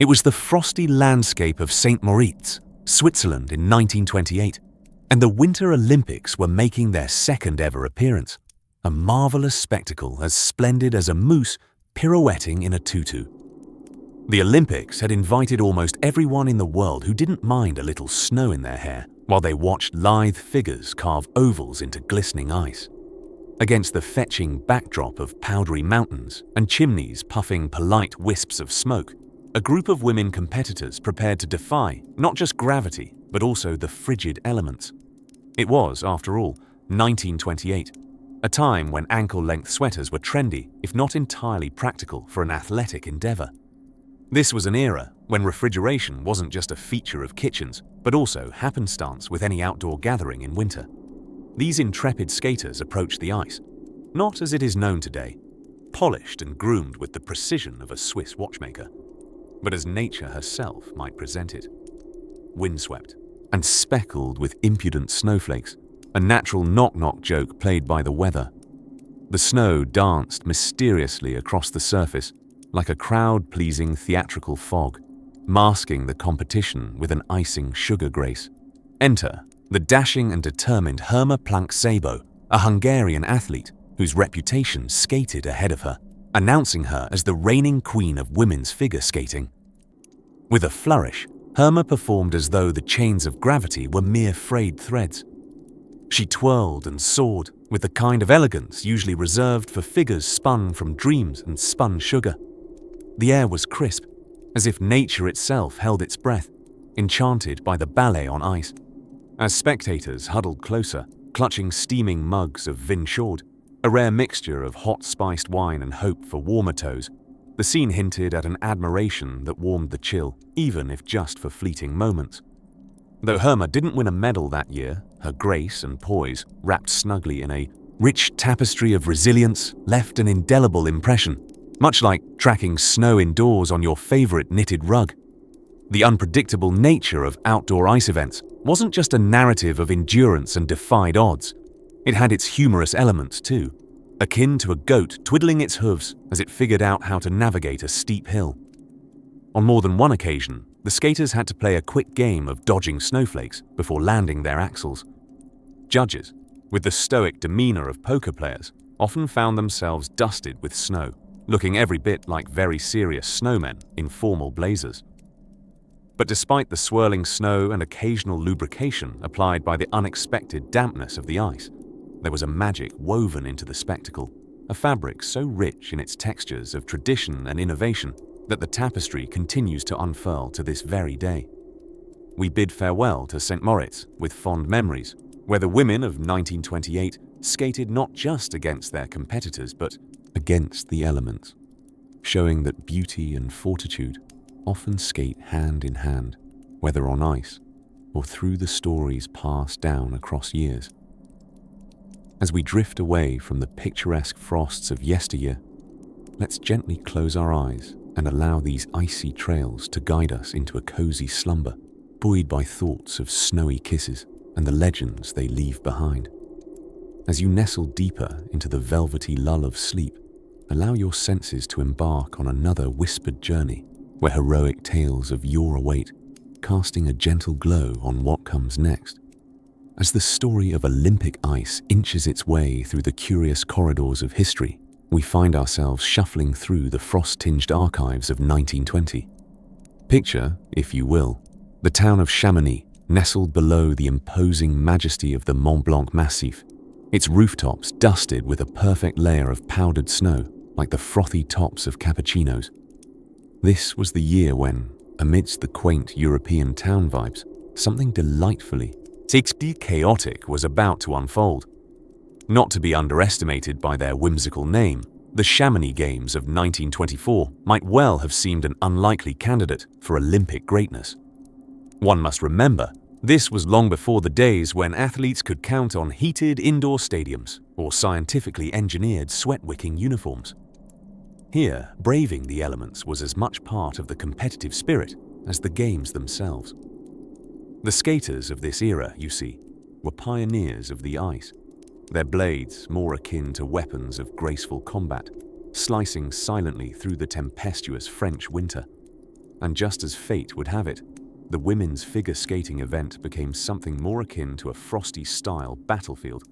It was the frosty landscape of St. Moritz, Switzerland in 1928, and the Winter Olympics were making their second ever appearance, a marvelous spectacle as splendid as a moose pirouetting in a tutu. The Olympics had invited almost everyone in the world who didn't mind a little snow in their hair while they watched lithe figures carve ovals into glistening ice. Against the fetching backdrop of powdery mountains and chimneys puffing polite wisps of smoke, a group of women competitors prepared to defy not just gravity, but also the frigid elements. It was, after all, 1928, a time when ankle-length sweaters were trendy, if not entirely practical for an athletic endeavor. This was an era when refrigeration wasn't just a feature of kitchens, but also happenstance with any outdoor gathering in winter. These intrepid skaters approached the ice, not as it is known today, polished and groomed with the precision of a Swiss watchmaker, but as nature herself might present it. Windswept and speckled with impudent snowflakes, a natural knock-knock joke played by the weather. The snow danced mysteriously across the surface like a crowd-pleasing theatrical fog, masking the competition with an icing sugar grace. Enter the dashing and determined Herma Planck-Szabo, a Hungarian athlete whose reputation skated ahead of her, announcing her as the reigning queen of women's figure skating. With a flourish, Herma performed as though the chains of gravity were mere frayed threads. She twirled and soared with the kind of elegance usually reserved for figures spun from dreams and spun sugar. The air was crisp, as if nature itself held its breath, enchanted by the ballet on ice. As spectators huddled closer, clutching steaming mugs of vin chaud, a rare mixture of hot spiced wine and hope for warmer toes, the scene hinted at an admiration that warmed the chill, even if just for fleeting moments. Though Herma didn't win a medal that year, her grace and poise, wrapped snugly in a rich tapestry of resilience, left an indelible impression, much like tracking snow indoors on your favorite knitted rug. The unpredictable nature of outdoor ice events wasn't just a narrative of endurance and defied odds. It had its humorous elements too, akin to a goat twiddling its hooves as it figured out how to navigate a steep hill. On more than one occasion, the skaters had to play a quick game of dodging snowflakes before landing their axles. Judges, with the stoic demeanor of poker players, often found themselves dusted with snow, looking every bit like very serious snowmen in formal blazers. But despite the swirling snow and occasional lubrication applied by the unexpected dampness of the ice, there was a magic woven into the spectacle, a fabric so rich in its textures of tradition and innovation that the tapestry continues to unfurl to this very day. We bid farewell to St. Moritz with fond memories, where the women of 1928 skated not just against their competitors, but against the elements, showing that beauty and fortitude often skate hand in hand, whether on ice or through the stories passed down across years. As we drift away from the picturesque frosts of yesteryear, let's gently close our eyes and allow these icy trails to guide us into a cozy slumber, buoyed by thoughts of snowy kisses and the legends they leave behind. As you nestle deeper into the velvety lull of sleep, allow your senses to embark on another whispered journey where heroic tales of yore await, casting a gentle glow on what comes next. As the story of Olympic ice inches its way through the curious corridors of history, we find ourselves shuffling through the frost-tinged archives of 1920. Picture, if you will, the town of Chamonix, nestled below the imposing majesty of the Mont Blanc Massif, its rooftops dusted with a perfect layer of powdered snow like the frothy tops of cappuccinos. This was the year when, amidst the quaint European town vibes, something delightfully chaotic was about to unfold. Not to be underestimated by their whimsical name, the Chamonix Games of 1924 might well have seemed an unlikely candidate for Olympic greatness. One must remember, this was long before the days when athletes could count on heated indoor stadiums or scientifically engineered sweat-wicking uniforms. Here, braving the elements was as much part of the competitive spirit as the games themselves. The skaters of this era, you see, were pioneers of the ice, their blades more akin to weapons of graceful combat, slicing silently through the tempestuous French winter. And just as fate would have it, the women's figure skating event became something more akin to a frosty-style battlefield.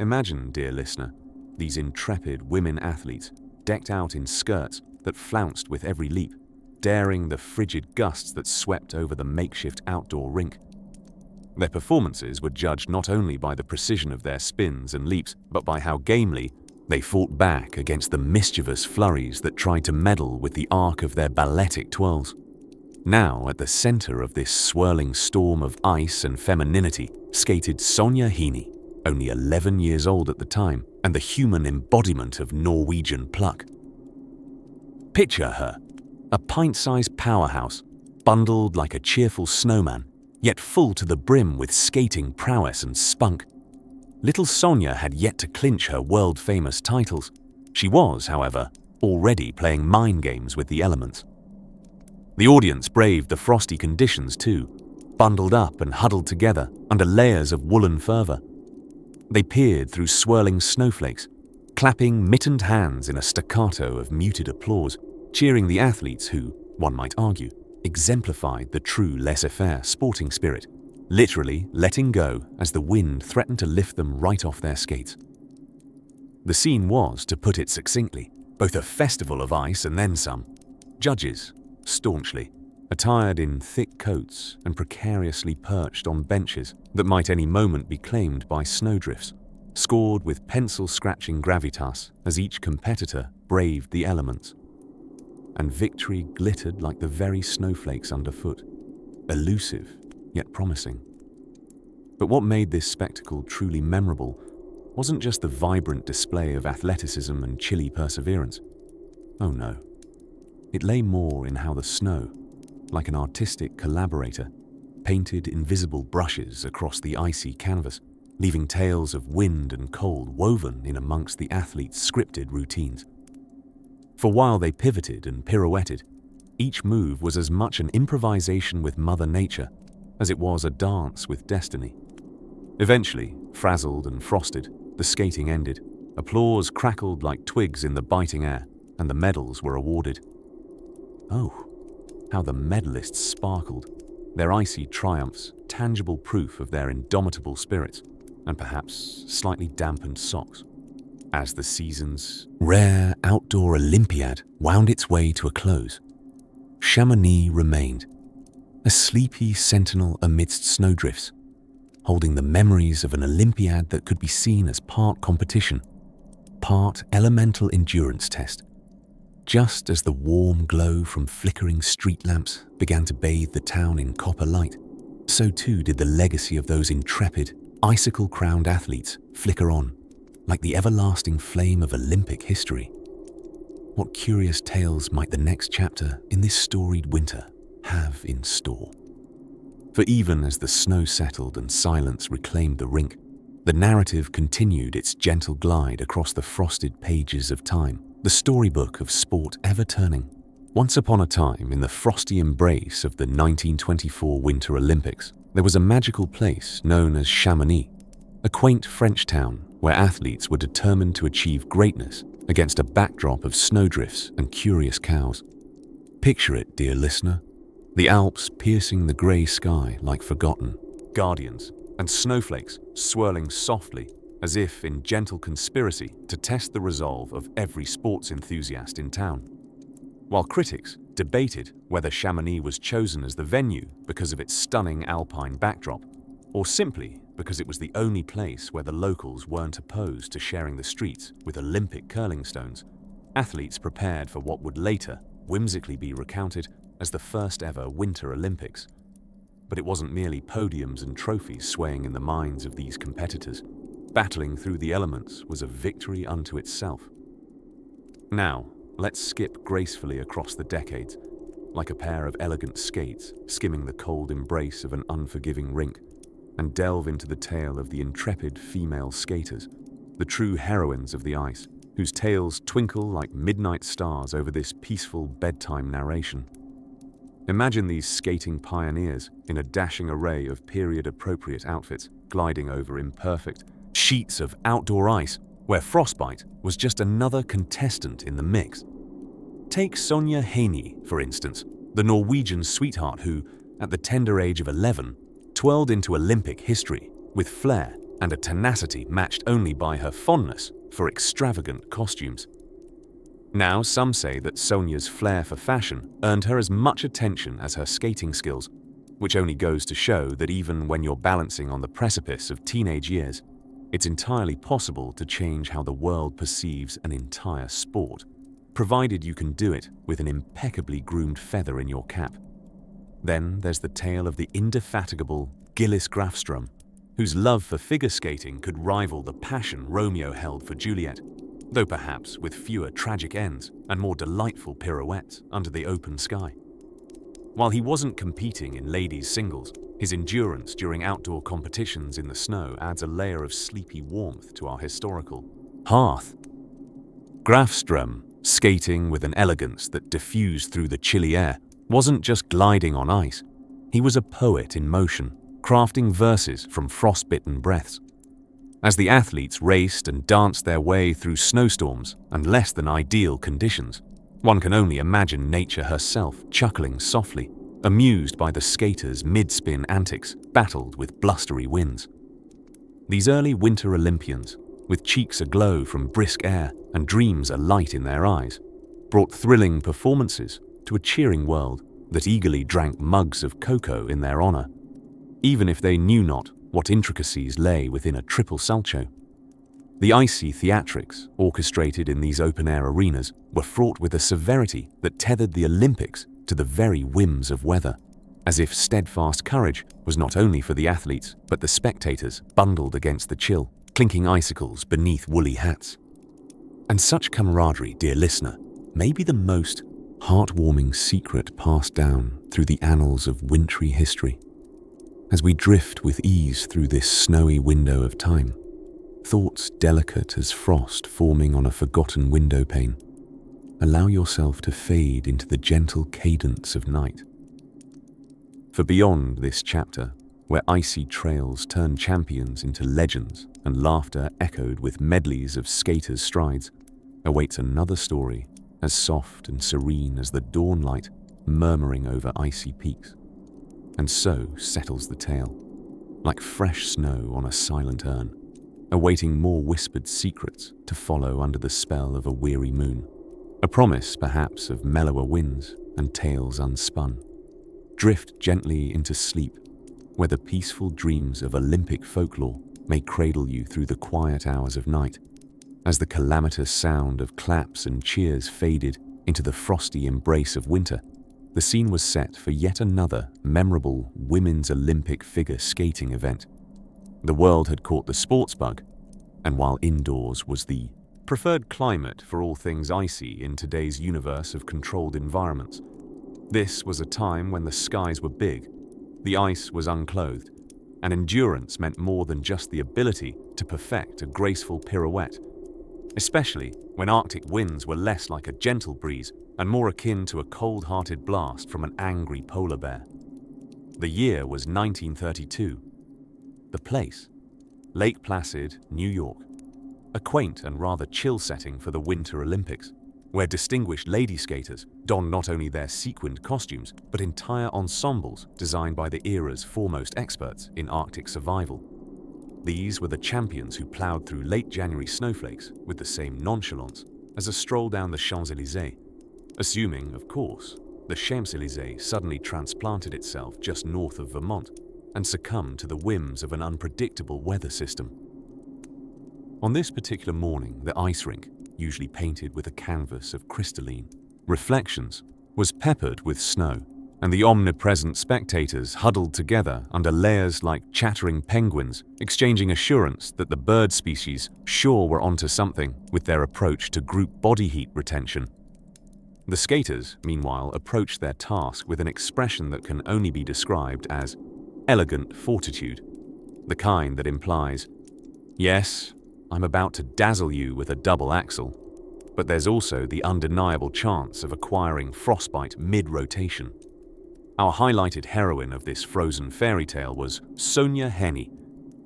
Imagine, dear listener, these intrepid women athletes, decked out in skirts that flounced with every leap, daring the frigid gusts that swept over the makeshift outdoor rink. Their performances were judged not only by the precision of their spins and leaps, but by how gamely they fought back against the mischievous flurries that tried to meddle with the arc of their balletic twirls. Now, at the center of this swirling storm of ice and femininity, skated Sonja Henie, only 11 years old at the time, and the human embodiment of Norwegian pluck. Picture her, a pint-sized powerhouse, bundled like a cheerful snowman, yet full to the brim with skating prowess and spunk. Little Sonja had yet to clinch her world-famous titles. She was, however, already playing mind games with the elements. The audience braved the frosty conditions too, bundled up and huddled together under layers of woolen fervor. They peered through swirling snowflakes, clapping mittened hands in a staccato of muted applause, cheering the athletes who, one might argue, exemplified the true laissez-faire sporting spirit, literally letting go as the wind threatened to lift them right off their skates. The scene was, to put it succinctly, both a festival of ice and then some. Judges, staunchly, attired in thick coats and precariously perched on benches that might any moment be claimed by snowdrifts, scored with pencil-scratching gravitas as each competitor braved the elements. And victory glittered like the very snowflakes underfoot, elusive yet promising. But what made this spectacle truly memorable wasn't just the vibrant display of athleticism and chilly perseverance. Oh no. It lay more in how the snow, like an artistic collaborator, painted invisible brushes across the icy canvas, leaving tales of wind and cold woven in amongst the athletes' scripted routines. For while they pivoted and pirouetted, each move was as much an improvisation with Mother Nature as it was a dance with destiny. Eventually, frazzled and frosted, the skating ended. Applause crackled like twigs in the biting air, and the medals were awarded. Oh, how the medalists sparkled, their icy triumphs tangible proof of their indomitable spirits, and perhaps slightly dampened socks. As the season's rare outdoor Olympiad wound its way to a close, Chamonix remained, a sleepy sentinel amidst snowdrifts, holding the memories of an Olympiad that could be seen as part competition, part elemental endurance test. Just as the warm glow from flickering street lamps began to bathe the town in copper light, so too did the legacy of those intrepid, icicle-crowned athletes flicker on, like the everlasting flame of Olympic history. What curious tales might the next chapter in this storied winter have in store? For even as the snow settled and silence reclaimed the rink, the narrative continued its gentle glide across the frosted pages of time, the storybook of sport ever turning. Once upon a time, in the frosty embrace of the 1924 Winter Olympics, there was a magical place known as Chamonix, a quaint French town where athletes were determined to achieve greatness against a backdrop of snowdrifts and curious cows. Picture it, dear listener, the Alps piercing the grey sky like forgotten guardians, and snowflakes swirling softly as if in gentle conspiracy to test the resolve of every sports enthusiast in town. While critics, debated whether Chamonix was chosen as the venue because of its stunning alpine backdrop, or simply because it was the only place where the locals weren't opposed to sharing the streets with Olympic curling stones. Athletes prepared for what would later whimsically be recounted as the first ever Winter Olympics. But it wasn't merely podiums and trophies swaying in the minds of these competitors. Battling through the elements was a victory unto itself. Now, let's skip gracefully across the decades, like a pair of elegant skates skimming the cold embrace of an unforgiving rink, and delve into the tale of the intrepid female skaters, the true heroines of the ice, whose tales twinkle like midnight stars over this peaceful bedtime narration. Imagine these skating pioneers in a dashing array of period-appropriate outfits, gliding over imperfect sheets of outdoor ice, where frostbite was just another contestant in the mix. Take Sonja Henie, for instance, the Norwegian sweetheart who, at the tender age of 11, twirled into Olympic history with flair and a tenacity matched only by her fondness for extravagant costumes. Now, some say that Sonja's flair for fashion earned her as much attention as her skating skills, which only goes to show that even when you're balancing on the precipice of teenage years, it's entirely possible to change how the world perceives an entire sport, provided you can do it with an impeccably groomed feather in your cap. Then there's the tale of the indefatigable Gillis Grafström, whose love for figure skating could rival the passion Romeo held for Juliet, though perhaps with fewer tragic ends and more delightful pirouettes under the open sky. While he wasn't competing in ladies' singles, his endurance during outdoor competitions in the snow adds a layer of sleepy warmth to our historical hearth. Grafström, skating with an elegance that diffused through the chilly air, wasn't just gliding on ice. He was a poet in motion, crafting verses from frostbitten breaths. As the athletes raced and danced their way through snowstorms and less than ideal conditions, one can only imagine nature herself chuckling softly, amused by the skaters' mid-spin antics battled with blustery winds. These early Winter Olympians, with cheeks aglow from brisk air and dreams alight in their eyes, brought thrilling performances to a cheering world that eagerly drank mugs of cocoa in their honor, even if they knew not what intricacies lay within a triple salcho. The icy theatrics orchestrated in these open-air arenas were fraught with a severity that tethered the Olympics to the very whims of weather, as if steadfast courage was not only for the athletes but the spectators bundled against the chill, clinking icicles beneath woolly hats. And such camaraderie, dear listener, may be the most heartwarming secret passed down through the annals of wintry history. As we drift with ease through this snowy window of time, thoughts delicate as frost forming on a forgotten window pane, allow yourself to fade into the gentle cadence of night. For beyond this chapter, where icy trails turn champions into legends and laughter echoed with medleys of skaters' strides, awaits another story as soft and serene as the dawn light murmuring over icy peaks. And so settles the tale, like fresh snow on a silent urn, awaiting more whispered secrets to follow under the spell of a weary moon. A promise, perhaps, of mellower winds and tales unspun. Drift gently into sleep, where the peaceful dreams of Olympic folklore may cradle you through the quiet hours of night, as the calamitous sound of claps and cheers faded into the frosty embrace of winter. The scene was set for yet another memorable women's Olympic figure skating event. The world had caught the sports bug, and while indoors was the preferred climate for all things icy in today's universe of controlled environments, this was a time when the skies were big, the ice was unclothed, and endurance meant more than just the ability to perfect a graceful pirouette, especially when Arctic winds were less like a gentle breeze and more akin to a cold-hearted blast from an angry polar bear. The year was 1932. The place, Lake Placid, New York, a quaint and rather chill setting for the Winter Olympics, where distinguished lady skaters donned not only their sequined costumes, but entire ensembles designed by the era's foremost experts in Arctic survival. These were the champions who plowed through late January snowflakes with the same nonchalance as a stroll down the Champs-Élysées, assuming, of course, the Champs-Élysées suddenly transplanted itself just north of Vermont and succumbed to the whims of an unpredictable weather system. On this particular morning, the ice rink, usually painted with a canvas of crystalline reflections, was peppered with snow, and the omnipresent spectators huddled together under layers like chattering penguins, exchanging assurance that the bird species sure were onto something with their approach to group body heat retention. The skaters, meanwhile, approached their task with an expression that can only be described as elegant fortitude, the kind that implies, yes, I'm about to dazzle you with a double axel, but there's also the undeniable chance of acquiring frostbite mid-rotation. Our highlighted heroine of this frozen fairy tale was Sonja Henie,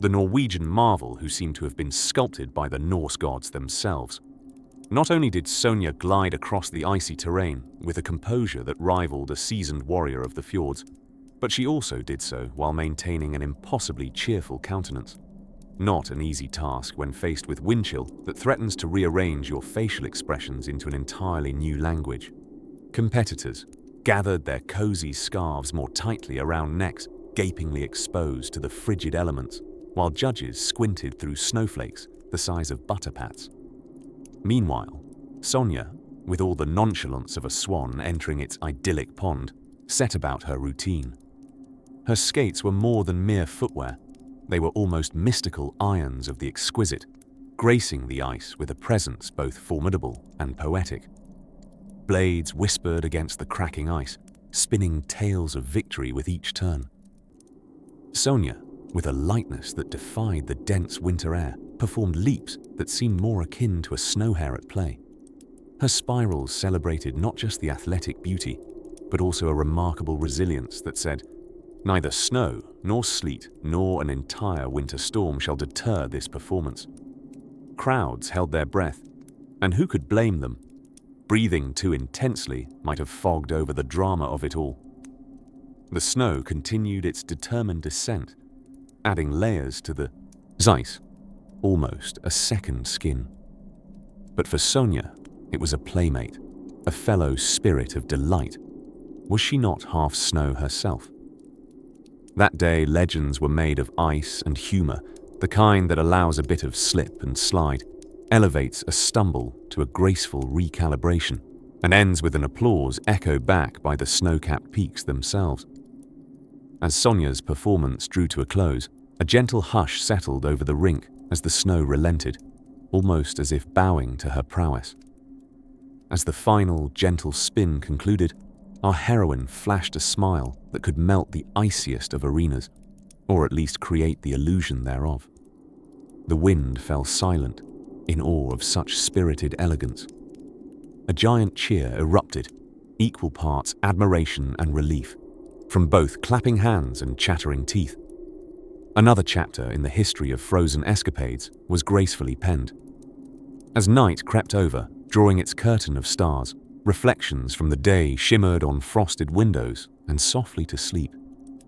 the Norwegian marvel who seemed to have been sculpted by the Norse gods themselves. Not only did Sonja glide across the icy terrain with a composure that rivaled a seasoned warrior of the fjords, but she also did so while maintaining an impossibly cheerful countenance. Not an easy task when faced with wind chill that threatens to rearrange your facial expressions into an entirely new language. Competitors gathered their cozy scarves more tightly around necks, gapingly exposed to the frigid elements, while judges squinted through snowflakes the size of butter pats. Meanwhile, Sonja, with all the nonchalance of a swan entering its idyllic pond, set about her routine. Her skates were more than mere footwear. They were almost mystical irons of the exquisite, gracing the ice with a presence both formidable and poetic. Blades whispered against the cracking ice, spinning tales of victory with each turn. Sonja, with a lightness that defied the dense winter air, performed leaps that seemed more akin to a snow hare at play. Her spirals celebrated not just the athletic beauty, but also a remarkable resilience that said, neither snow, nor sleet, nor an entire winter storm shall deter this performance. Crowds held their breath, and who could blame them? Breathing too intensely might have fogged over the drama of it all. The snow continued its determined descent, adding layers to the ice, almost a second skin. But for Sonja, it was a playmate, a fellow spirit of delight. Was she not half snow herself? That day, legends were made of ice and humor, the kind that allows a bit of slip and slide, elevates a stumble to a graceful recalibration, and ends with an applause echoed back by the snow-capped peaks themselves. As Sonja's performance drew to a close, a gentle hush settled over the rink as the snow relented, almost as if bowing to her prowess. As the final gentle spin concluded, our heroine flashed a smile that could melt the iciest of arenas, or at least create the illusion thereof. The wind fell silent, in awe of such spirited elegance. A giant cheer erupted, equal parts admiration and relief, from both clapping hands and chattering teeth. Another chapter in the history of frozen escapades was gracefully penned. As night crept over, drawing its curtain of stars, reflections from the day shimmered on frosted windows, and softly to sleep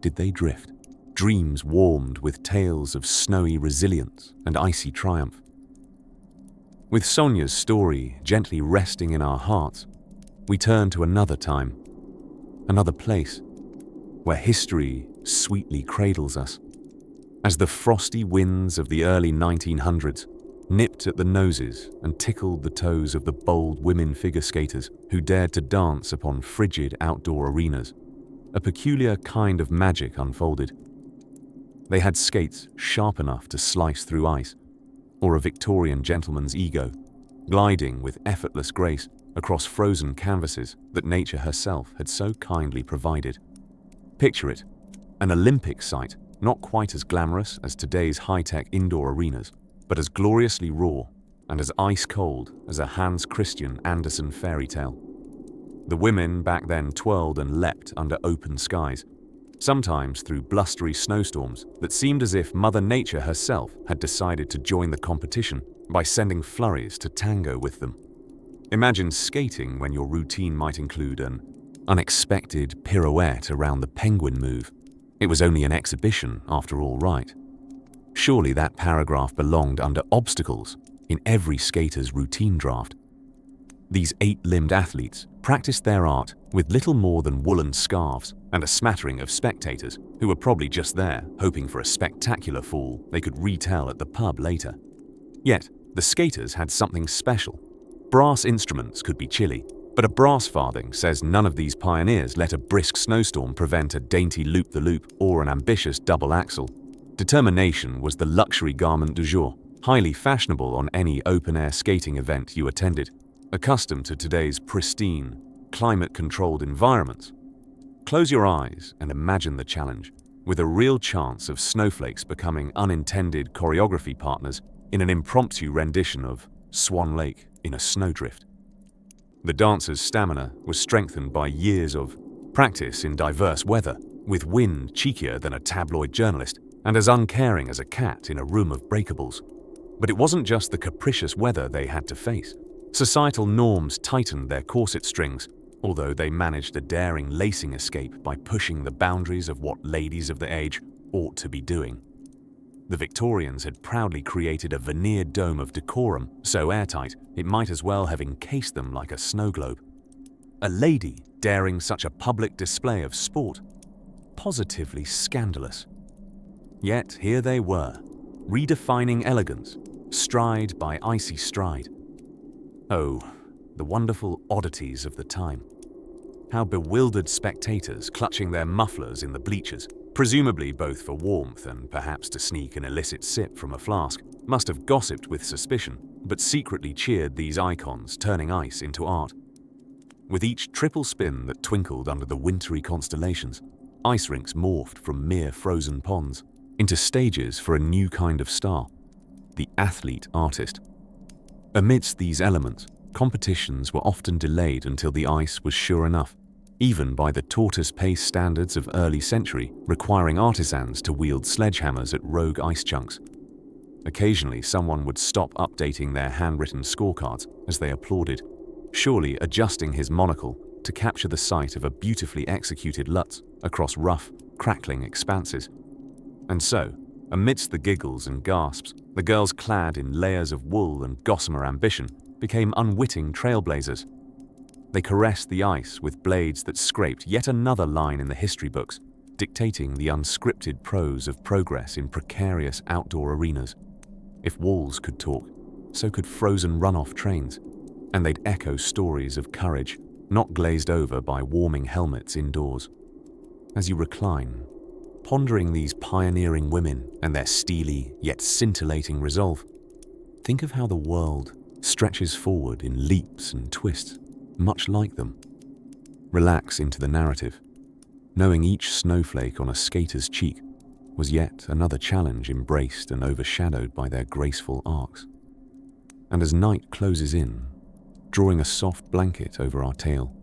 did they drift. Dreams warmed with tales of snowy resilience and icy triumph. With Sonja's story gently resting in our hearts, we turn to another time, another place, where history sweetly cradles us. As the frosty winds of the early 1900s nipped at the noses and tickled the toes of the bold women figure skaters who dared to dance upon frigid outdoor arenas, a peculiar kind of magic unfolded. They had skates sharp enough to slice through ice, or a Victorian gentleman's ego, gliding with effortless grace across frozen canvases that nature herself had so kindly provided. Picture it, an Olympic site, not quite as glamorous as today's high-tech indoor arenas, but as gloriously raw and as ice-cold as a Hans Christian Andersen fairy tale. The women back then twirled and leapt under open skies, sometimes through blustery snowstorms that seemed as if Mother Nature herself had decided to join the competition by sending flurries to tango with them. Imagine skating when your routine might include an unexpected pirouette around the penguin move. It was only an exhibition, after all, right? Surely that paragraph belonged under obstacles in every skater's routine draft. These 8-limbed athletes practiced their art with little more than woolen scarves and a smattering of spectators who were probably just there hoping for a spectacular fall they could retell at the pub later. Yet, the skaters had something special. Brass instruments could be chilly, but a brass farthing says none of these pioneers let a brisk snowstorm prevent a dainty loop-the-loop or an ambitious double axel. Determination was the luxury garment du jour, highly fashionable on any open-air skating event you attended. Accustomed to today's pristine, climate-controlled environments. Close your eyes and imagine the challenge, with a real chance of snowflakes becoming unintended choreography partners in an impromptu rendition of Swan Lake in a snowdrift. The dancers' stamina was strengthened by years of practice in diverse weather, with wind cheekier than a tabloid journalist and as uncaring as a cat in a room of breakables. But it wasn't just the capricious weather they had to face. Societal norms tightened their corset strings, although they managed a daring lacing escape by pushing the boundaries of what ladies of the age ought to be doing. The Victorians had proudly created a veneered dome of decorum so airtight it might as well have encased them like a snow globe. A lady daring such a public display of sport? Positively scandalous. Yet here they were, redefining elegance, stride by icy stride. Oh, the wonderful oddities of the time. How bewildered spectators clutching their mufflers in the bleachers, presumably both for warmth and perhaps to sneak an illicit sip from a flask, must have gossiped with suspicion, but secretly cheered these icons turning ice into art. With each triple spin that twinkled under the wintry constellations, ice rinks morphed from mere frozen ponds into stages for a new kind of star, the athlete-artist. Amidst these elements, competitions were often delayed until the ice was sure enough, even by the tortoise-pace standards of early century, requiring artisans to wield sledgehammers at rogue ice chunks. Occasionally, someone would stop updating their handwritten scorecards as they applauded, surely adjusting his monocle to capture the sight of a beautifully executed Lutz across rough, crackling expanses. And so, amidst the giggles and gasps, the girls clad in layers of wool and gossamer ambition became unwitting trailblazers. They caressed the ice with blades that scraped yet another line in the history books, dictating the unscripted prose of progress in precarious outdoor arenas. If walls could talk, so could frozen runoff trains, and they'd echo stories of courage, not glazed over by warming helmets indoors. As you recline, pondering these pioneering women and their steely yet scintillating resolve, think of how the world stretches forward in leaps and twists, much like them. Relax into the narrative, knowing each snowflake on a skater's cheek was yet another challenge embraced and overshadowed by their graceful arcs. And as night closes in, drawing a soft blanket over our tale,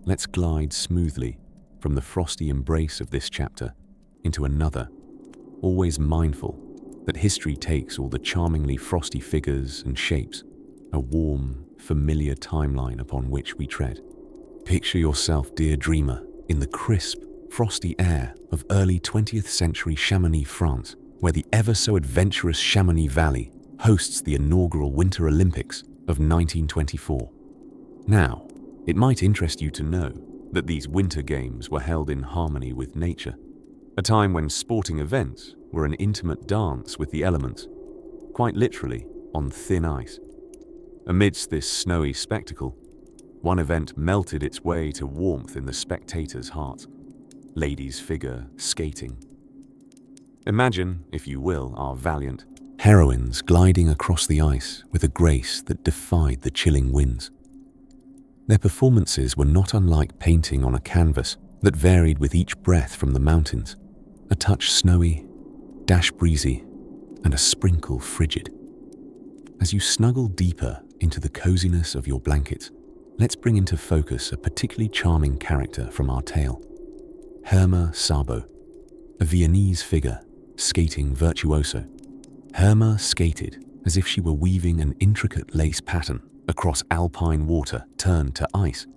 let's glide smoothly from the frosty embrace of this chapter into another, always mindful that history takes all the charmingly frosty figures and shapes, a warm, familiar timeline upon which we tread. Picture yourself, dear dreamer, in the crisp, frosty air of early 20th century Chamonix, France, where the ever-so-adventurous Chamonix Valley hosts the inaugural Winter Olympics of 1924. Now, it might interest you to know that these Winter Games were held in harmony with nature, a time when sporting events were an intimate dance with the elements, quite literally on thin ice. Amidst this snowy spectacle, one event melted its way to warmth in the spectators' hearts: ladies' figure skating. Imagine, if you will, our valiant heroines gliding across the ice with a grace that defied the chilling winds. Their performances were not unlike painting on a canvas that varied with each breath from the mountains, a touch snowy, dash breezy, and a sprinkle frigid. As you snuggle deeper into the coziness of your blankets, let's bring into focus a particularly charming character from our tale. Herma Sabo, a Viennese figure, skating virtuoso. Herma skated as if she were weaving an intricate lace pattern across alpine water turned to ice.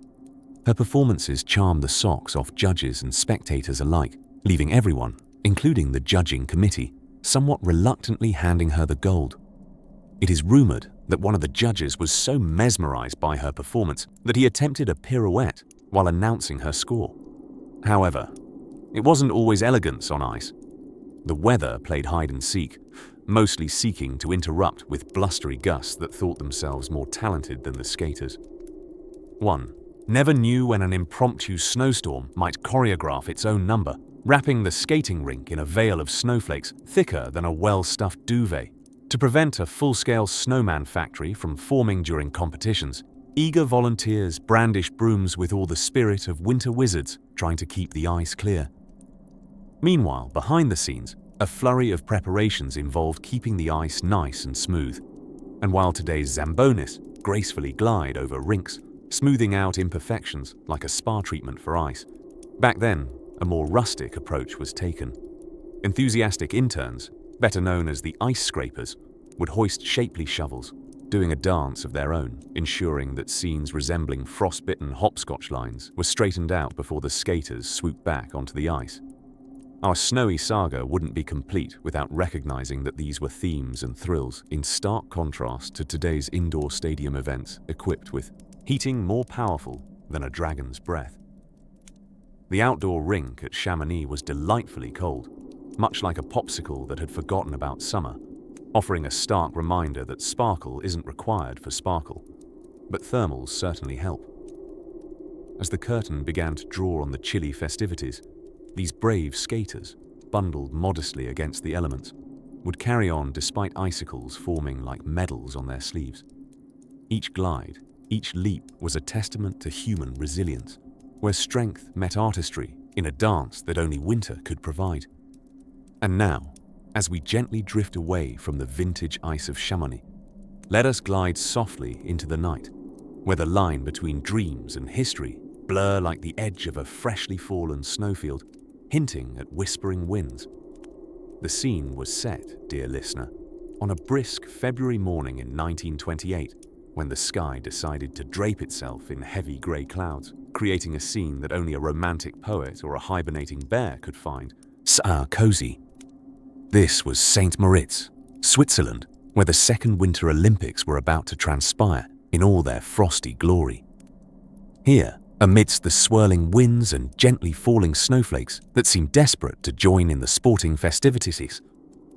Her performances charmed the socks off judges and spectators alike, leaving everyone, including the judging committee, somewhat reluctantly handing her the gold. It is rumored that one of the judges was so mesmerized by her performance that he attempted a pirouette while announcing her score. However, it wasn't always elegance on ice. The weather played hide and seek, mostly seeking to interrupt with blustery gusts that thought themselves more talented than the skaters. One never knew when an impromptu snowstorm might choreograph its own number, wrapping the skating rink in a veil of snowflakes thicker than a well-stuffed duvet. To prevent a full-scale snowman factory from forming during competitions, eager volunteers brandished brooms with all the spirit of winter wizards trying to keep the ice clear. Meanwhile, behind the scenes, a flurry of preparations involved keeping the ice nice and smooth. And while today's Zambonis gracefully glide over rinks, smoothing out imperfections like a spa treatment for ice, back then, a more rustic approach was taken. Enthusiastic interns, better known as the ice scrapers, would hoist shapely shovels, doing a dance of their own, ensuring that scenes resembling frostbitten hopscotch lines were straightened out before the skaters swooped back onto the ice. Our snowy saga wouldn't be complete without recognizing that these were themes and thrills in stark contrast to today's indoor stadium events equipped with heating more powerful than a dragon's breath. The outdoor rink at Chamonix was delightfully cold, much like a popsicle that had forgotten about summer, offering a stark reminder that sparkle isn't required for sparkle, but thermals certainly help. As the curtain began to draw on the chilly festivities, these brave skaters, bundled modestly against the elements, would carry on despite icicles forming like medals on their sleeves. Each glide, each leap was a testament to human resilience, where strength met artistry in a dance that only winter could provide. And now, as we gently drift away from the vintage ice of Chamonix, let us glide softly into the night, where the line between dreams and history blur like the edge of a freshly fallen snowfield, hinting at whispering winds. The scene was set, dear listener, on a brisk February morning in 1928, when the sky decided to drape itself in heavy grey clouds, creating a scene that only a romantic poet or a hibernating bear could find cozy. This was St. Moritz, Switzerland, where the Second Winter Olympics were about to transpire in all their frosty glory. Here, amidst the swirling winds and gently falling snowflakes that seemed desperate to join in the sporting festivities,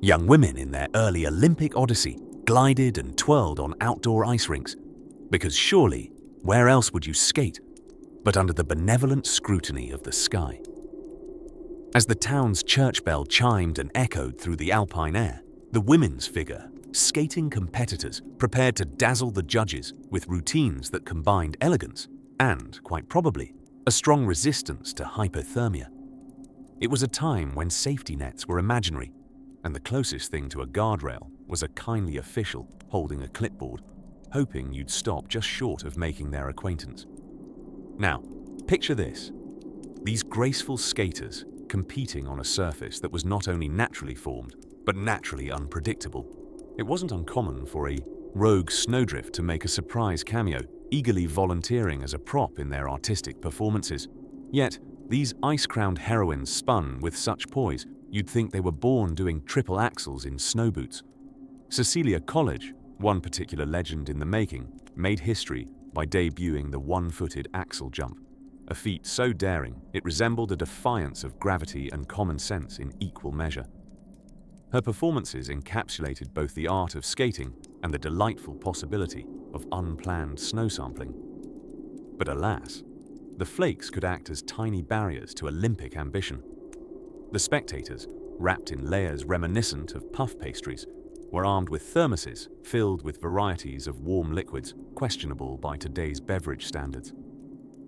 young women in their early Olympic odyssey glided and twirled on outdoor ice rinks, because surely, where else would you skate but under the benevolent scrutiny of the sky? As the town's church bell chimed and echoed through the alpine air, the women's figure, skating competitors prepared to dazzle the judges with routines that combined elegance and, quite probably, a strong resistance to hypothermia. It was a time when safety nets were imaginary, and the closest thing to a guardrail was a kindly official holding a clipboard, hoping you'd stop just short of making their acquaintance. Now, picture this. These graceful skaters competing on a surface that was not only naturally formed, but naturally unpredictable. It wasn't uncommon for a rogue snowdrift to make a surprise cameo, eagerly volunteering as a prop in their artistic performances. Yet, these ice-crowned heroines spun with such poise, you'd think they were born doing triple axels in snow boots. Cecilia College, one particular legend in the making, made history by debuting the one-footed axel jump, a feat so daring it resembled a defiance of gravity and common sense in equal measure. Her performances encapsulated both the art of skating and the delightful possibility of unplanned snow sampling. But alas, the flakes could act as tiny barriers to Olympic ambition. The spectators, wrapped in layers reminiscent of puff pastries, were armed with thermoses filled with varieties of warm liquids questionable by today's beverage standards.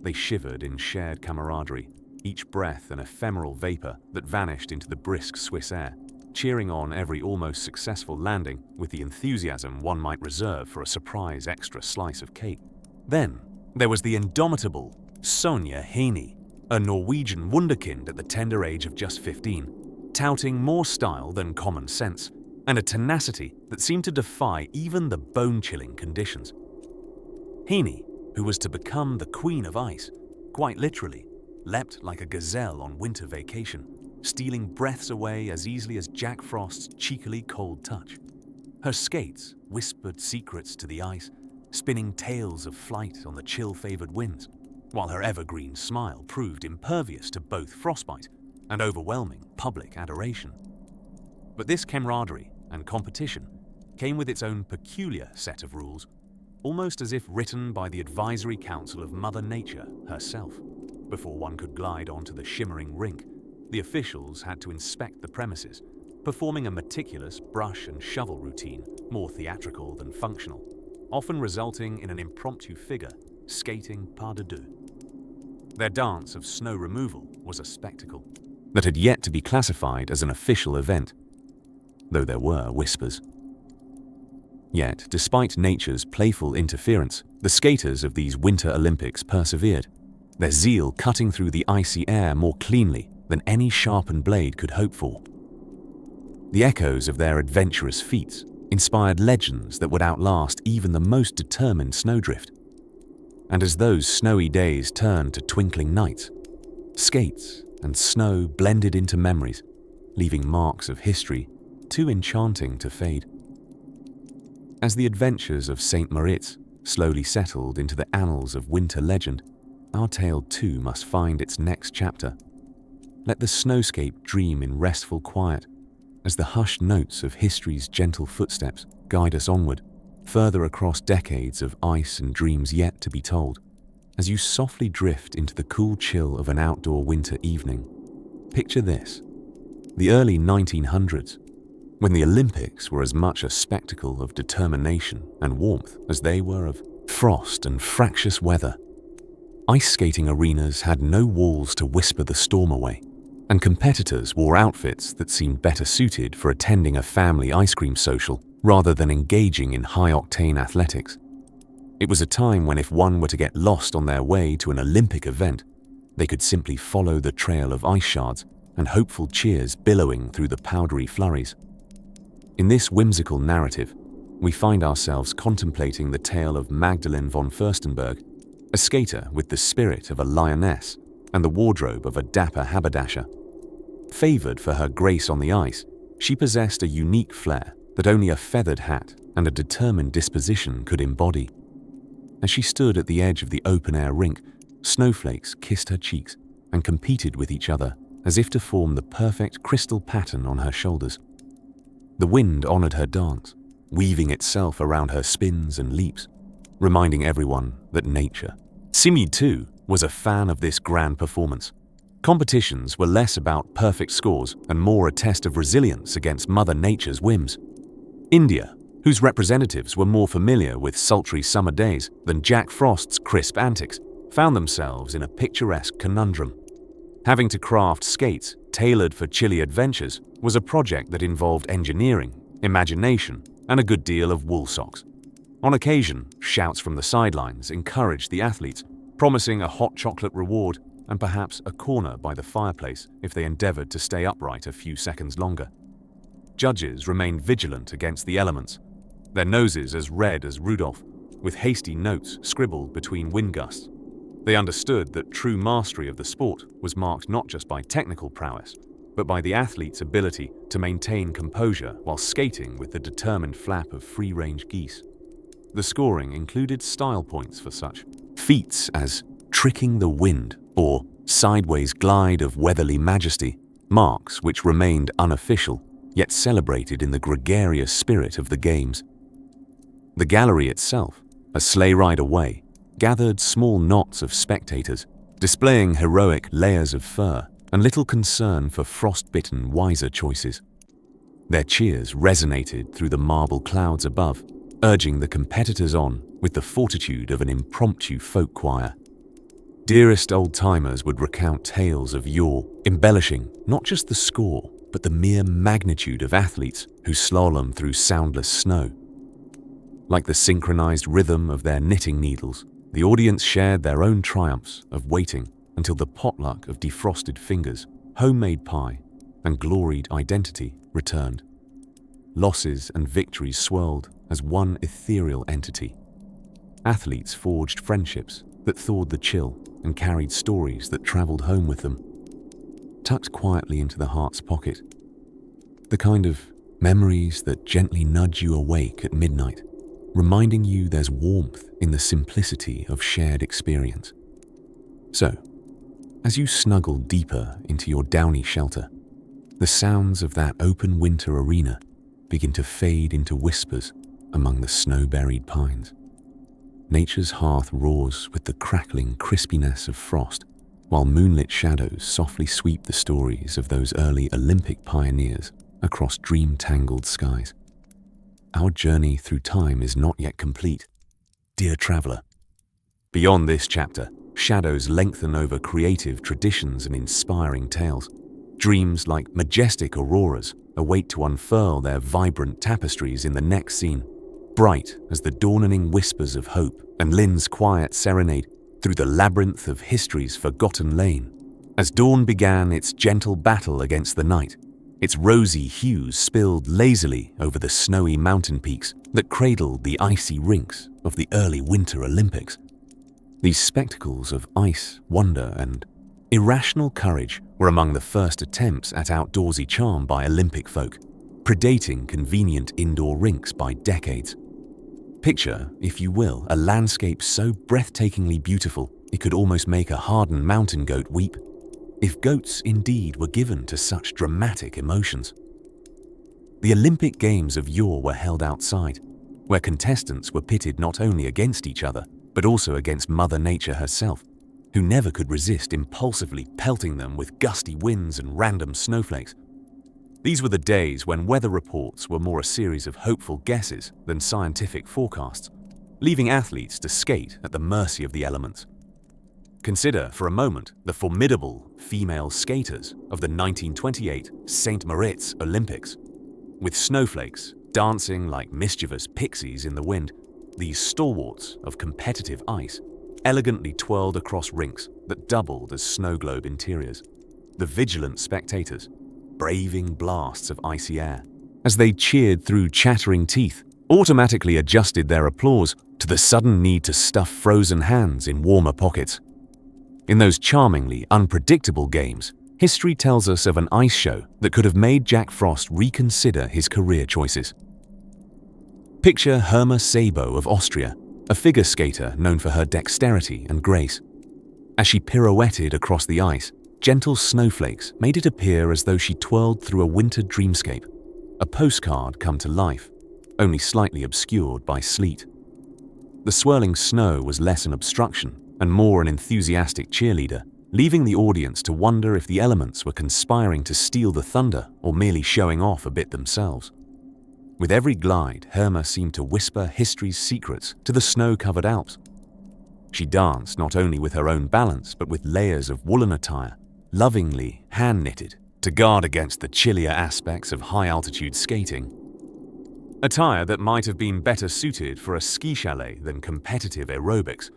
They shivered in shared camaraderie, each breath an ephemeral vapor that vanished into the brisk Swiss air, cheering on every almost successful landing with the enthusiasm one might reserve for a surprise extra slice of cake. Then, there was the indomitable Sonja Henie, a Norwegian wunderkind at the tender age of just 15, touting more style than common sense, and a tenacity that seemed to defy even the bone-chilling conditions. Henie, who was to become the Queen of Ice, quite literally, leapt like a gazelle on winter vacation, stealing breaths away as easily as Jack Frost's cheekily cold touch. Her skates whispered secrets to the ice, spinning tales of flight on the chill-favored winds, while her evergreen smile proved impervious to both frostbite and overwhelming public adoration. But this camaraderie and competition came with its own peculiar set of rules, almost as if written by the advisory council of Mother Nature herself. Before one could glide onto the shimmering rink, the officials had to inspect the premises, performing a meticulous brush and shovel routine, more theatrical than functional, often resulting in an impromptu figure skating pas de deux. Their dance of snow removal was a spectacle that had yet to be classified as an official event, though there were whispers. Yet, despite nature's playful interference, the skaters of these Winter Olympics persevered, their zeal cutting through the icy air more cleanly than any sharpened blade could hope for. The echoes of their adventurous feats inspired legends that would outlast even the most determined snowdrift. And as those snowy days turned to twinkling nights, skates and snow blended into memories, leaving marks of history too enchanting to fade. As the adventures of St. Moritz slowly settled into the annals of winter legend, our tale too must find its next chapter. Let the snowscape dream in restful quiet, as the hushed notes of history's gentle footsteps guide us onward, further across decades of ice and dreams yet to be told. As you softly drift into the cool chill of an outdoor winter evening, picture this: the early 1900s, when the Olympics were as much a spectacle of determination and warmth as they were of frost and fractious weather. Ice skating arenas had no walls to whisper the storm away, and competitors wore outfits that seemed better suited for attending a family ice cream social rather than engaging in high-octane athletics. It was a time when if one were to get lost on their way to an Olympic event, they could simply follow the trail of ice shards and hopeful cheers billowing through the powdery flurries. In this whimsical narrative, we find ourselves contemplating the tale of Magdalene von Furstenberg, a skater with the spirit of a lioness and the wardrobe of a dapper haberdasher. Favored for her grace on the ice, she possessed a unique flair that only a feathered hat and a determined disposition could embody. As she stood at the edge of the open-air rink, snowflakes kissed her cheeks and competed with each other as if to form the perfect crystal pattern on her shoulders. The wind honored her dance, weaving itself around her spins and leaps, reminding everyone that nature. Simi, too, was a fan of this grand performance. Competitions were less about perfect scores and more a test of resilience against Mother Nature's whims. India, whose representatives were more familiar with sultry summer days than Jack Frost's crisp antics, found themselves in a picturesque conundrum. Having to craft skates tailored for chilly adventures was a project that involved engineering, imagination, and a good deal of wool socks. On occasion, shouts from the sidelines encouraged the athletes, promising a hot chocolate reward and perhaps a corner by the fireplace if they endeavored to stay upright a few seconds longer. Judges remained vigilant against the elements, their noses as red as Rudolph, with hasty notes scribbled between wind gusts. They understood that true mastery of the sport was marked not just by technical prowess, but by the athlete's ability to maintain composure while skating with the determined flap of free-range geese. The scoring included style points for such feats as tricking the wind or sideways glide of weatherly majesty, marks which remained unofficial yet celebrated in the gregarious spirit of the games. The gallery itself, a sleigh ride away, gathered small knots of spectators, displaying heroic layers of fur and little concern for frost-bitten wiser choices. Their cheers resonated through the marble clouds above, urging the competitors on with the fortitude of an impromptu folk choir. Dearest old-timers would recount tales of yore, embellishing not just the score, but the mere magnitude of athletes who slalom through soundless snow. Like the synchronized rhythm of their knitting needles, the audience shared their own triumphs of waiting until the potluck of defrosted fingers, homemade pie, and gloried identity returned. Losses and victories swirled as one ethereal entity. Athletes forged friendships that thawed the chill and carried stories that traveled home with them. Tucked quietly into the heart's pocket, the kind of Memories that gently nudge you awake at midnight, reminding you there's warmth in the simplicity of shared experience. So, as you snuggle deeper into your downy shelter, the sounds of that open winter arena begin to fade into whispers among the snow-buried pines. Nature's hearth roars with the crackling crispiness of frost, while moonlit shadows softly sweep the stories of those early Olympic pioneers across dream-tangled skies. Our journey through time is not yet complete, dear traveler. Beyond this chapter, shadows lengthen over creative traditions and inspiring tales. Dreams like majestic auroras await to unfurl their vibrant tapestries in the next scene, bright as the dawning whispers of hope and Lynn's quiet serenade through the labyrinth of history's forgotten lane. As dawn began its gentle battle against the night, its rosy hues spilled lazily over the snowy mountain peaks that cradled the icy rinks of the early Winter Olympics. These spectacles of ice, wonder, and irrational courage were among the first attempts at outdoorsy charm by Olympic folk, predating convenient indoor rinks by decades. Picture, if you will, a landscape so breathtakingly beautiful it could almost make a hardened mountain goat weep, if goats indeed were given to such dramatic emotions. The Olympic Games of yore were held outside, where contestants were pitted not only against each other, but also against Mother Nature herself, who never could resist impulsively pelting them with gusty winds and random snowflakes. These were the days when weather reports were more a series of hopeful guesses than scientific forecasts, leaving athletes to skate at the mercy of the elements. Consider for a moment the formidable female skaters of the 1928 St. Moritz Olympics. With snowflakes dancing like mischievous pixies in the wind, these stalwarts of competitive ice elegantly twirled across rinks that doubled as snow globe interiors. The vigilant spectators, braving blasts of icy air, as they cheered through chattering teeth, automatically adjusted their applause to the sudden need to stuff frozen hands in warmer pockets. In those charmingly unpredictable games, history tells us of an ice show that could have made Jack Frost reconsider his career choices. Picture Herma Sabo of Austria, a figure skater known for her dexterity and grace. As she pirouetted across the ice, gentle snowflakes made it appear as though she twirled through a winter dreamscape, a postcard come to life, only slightly obscured by sleet. The swirling snow was less an obstruction and more an enthusiastic cheerleader, leaving the audience to wonder if the elements were conspiring to steal the thunder or merely showing off a bit themselves. With every glide, Herma seemed to whisper history's secrets to the snow-covered Alps. She danced not only with her own balance, but with layers of woolen attire, lovingly hand-knitted, to guard against the chillier aspects of high-altitude skating. Attire that might have been better suited for a ski chalet than competitive aerobics,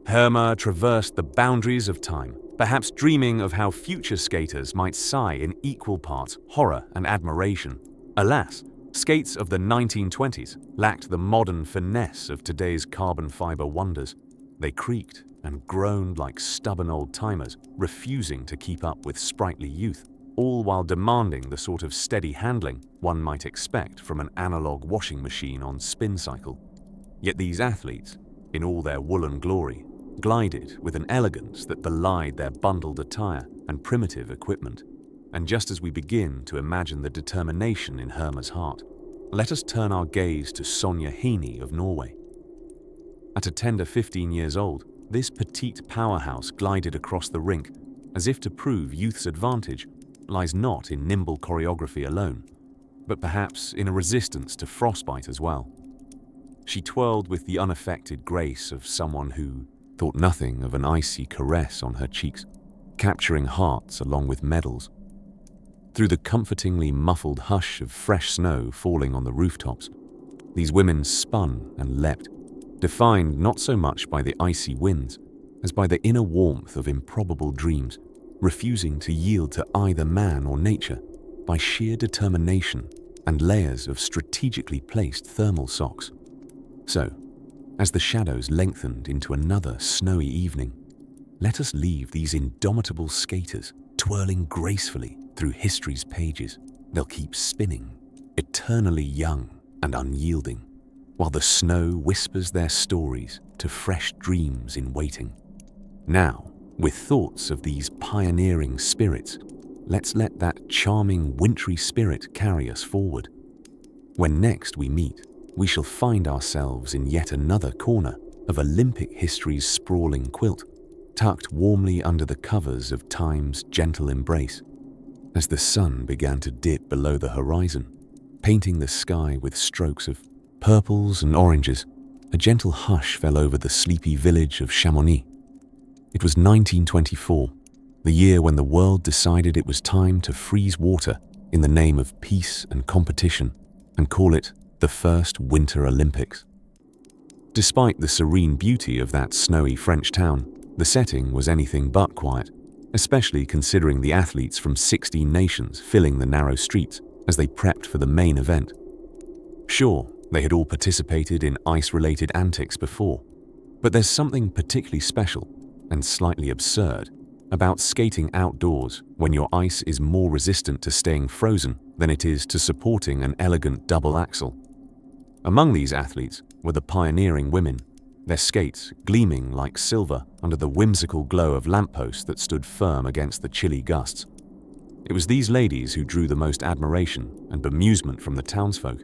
Herma traversed the boundaries of time, perhaps dreaming of how future skaters might sigh in equal parts horror and admiration. Alas, skates of the 1920s lacked the modern finesse of today's carbon fiber wonders. They creaked and groaned like stubborn old-timers, refusing to keep up with sprightly youth, all while demanding the sort of steady handling one might expect from an analog washing machine on spin cycle. Yet these athletes, in all their woolen glory, glided with an elegance that belied their bundled attire and primitive equipment. And just as we begin to imagine the determination in Herma's heart, let us turn our gaze to Sonja Henie of Norway. At a tender 15 years old, this petite powerhouse glided across the rink as if to prove youth's advantage lies not in nimble choreography alone, but perhaps in a resistance to frostbite as well. She twirled with the unaffected grace of someone who thought nothing of an icy caress on her cheeks, capturing hearts along with medals. Through the comfortingly muffled hush of fresh snow falling on the rooftops, these women spun and leapt, defined not so much by the icy winds as by the inner warmth of improbable dreams, refusing to yield to either man or nature by sheer determination and layers of strategically placed thermal socks. So, as the shadows lengthened into another snowy evening, let us leave these indomitable skaters twirling gracefully through history's pages. They'll keep spinning eternally young and unyielding, while the snow whispers their stories to fresh dreams in waiting. Now, with thoughts of these pioneering spirits, let's let that charming wintry spirit carry us forward. When next we meet, we shall find ourselves in yet another corner of Olympic history's sprawling quilt, tucked warmly under the covers of time's gentle embrace. As the sun began to dip below the horizon, painting the sky with strokes of purples and oranges, a gentle hush fell over the sleepy village of Chamonix. It was 1924, the year when the world decided it was time to freeze water in the name of peace and competition and call it the first Winter Olympics. Despite the serene beauty of that snowy French town, the setting was anything but quiet, especially considering the athletes from 16 nations filling the narrow streets as they prepped for the main event. Sure, they had all participated in ice-related antics before, but there's something particularly special and slightly absurd about skating outdoors when your ice is more resistant to staying frozen than it is to supporting an elegant double axel. Among these athletes were the pioneering women, their skates gleaming like silver under the whimsical glow of lampposts that stood firm against the chilly gusts. It was these ladies who drew the most admiration and bemusement from the townsfolk.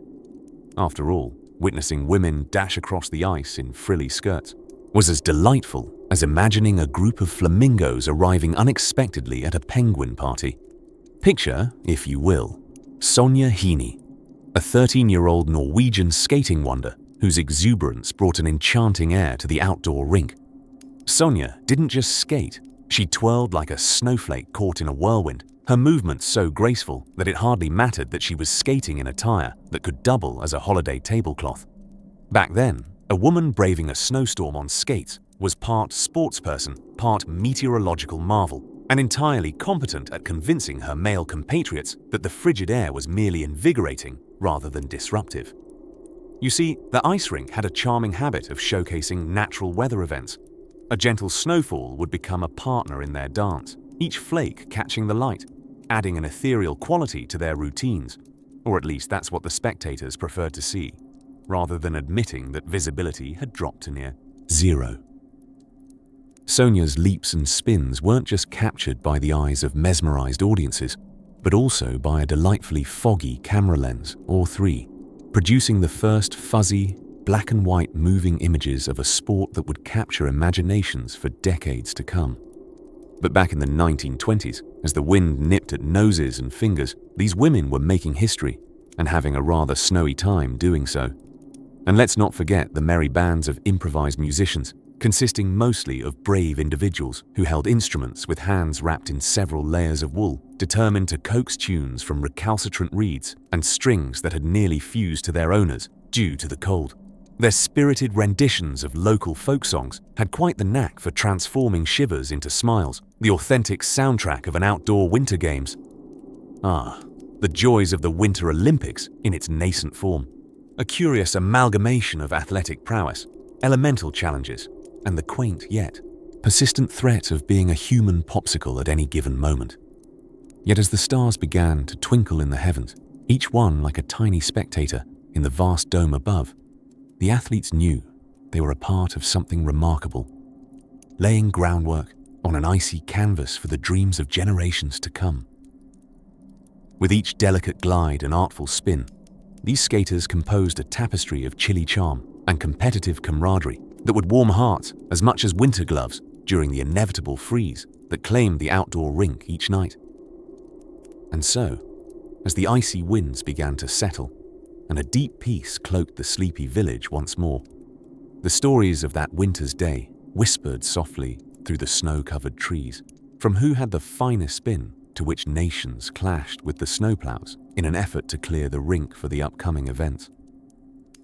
After all, witnessing women dash across the ice in frilly skirts was as delightful as imagining a group of flamingos arriving unexpectedly at a penguin party. Picture, if you will, Sonja Henie, a 13-year-old Norwegian skating wonder whose exuberance brought an enchanting air to the outdoor rink. Sonja didn't just skate, she twirled like a snowflake caught in a whirlwind, her movements so graceful that it hardly mattered that she was skating in attire that could double as a holiday tablecloth. Back then, a woman braving a snowstorm on skates was part sportsperson, part meteorological marvel, and entirely competent at convincing her male compatriots that the frigid air was merely invigorating rather than disruptive. You see, the ice rink had a charming habit of showcasing natural weather events. A gentle snowfall would become a partner in their dance, each flake catching the light, adding an ethereal quality to their routines, or at least that's what the spectators preferred to see, rather than admitting that visibility had dropped to near zero. Sonja's leaps and spins weren't just captured by the eyes of mesmerized audiences, but also by a delightfully foggy camera lens, or three, producing the first fuzzy, black and white moving images of a sport that would capture imaginations for decades to come. But back in the 1920s, as the wind nipped at noses and fingers, these women were making history and having a rather snowy time doing so. And let's not forget the merry bands of improvised musicians, consisting mostly of brave individuals who held instruments with hands wrapped in several layers of wool, determined to coax tunes from recalcitrant reeds and strings that had nearly fused to their owners due to the cold. Their spirited renditions of local folk songs had quite the knack for transforming shivers into smiles, the authentic soundtrack of an outdoor winter games. Ah, the joys of the Winter Olympics in its nascent form. A curious amalgamation of athletic prowess, elemental challenges, and the quaint yet persistent threat of being a human popsicle at any given moment. Yet as the stars began to twinkle in the heavens, each one like a tiny spectator in the vast dome above, the athletes knew they were a part of something remarkable, laying groundwork on an icy canvas for the dreams of generations to come. With each delicate glide and artful spin, these skaters composed a tapestry of chilly charm and competitive camaraderie that would warm hearts as much as winter gloves during the inevitable freeze that claimed the outdoor rink each night. And so, as the icy winds began to settle and a deep peace cloaked the sleepy village once more, the stories of that winter's day whispered softly through the snow-covered trees, from who had the finest spin to which nations clashed with the snowplows in an effort to clear the rink for the upcoming event.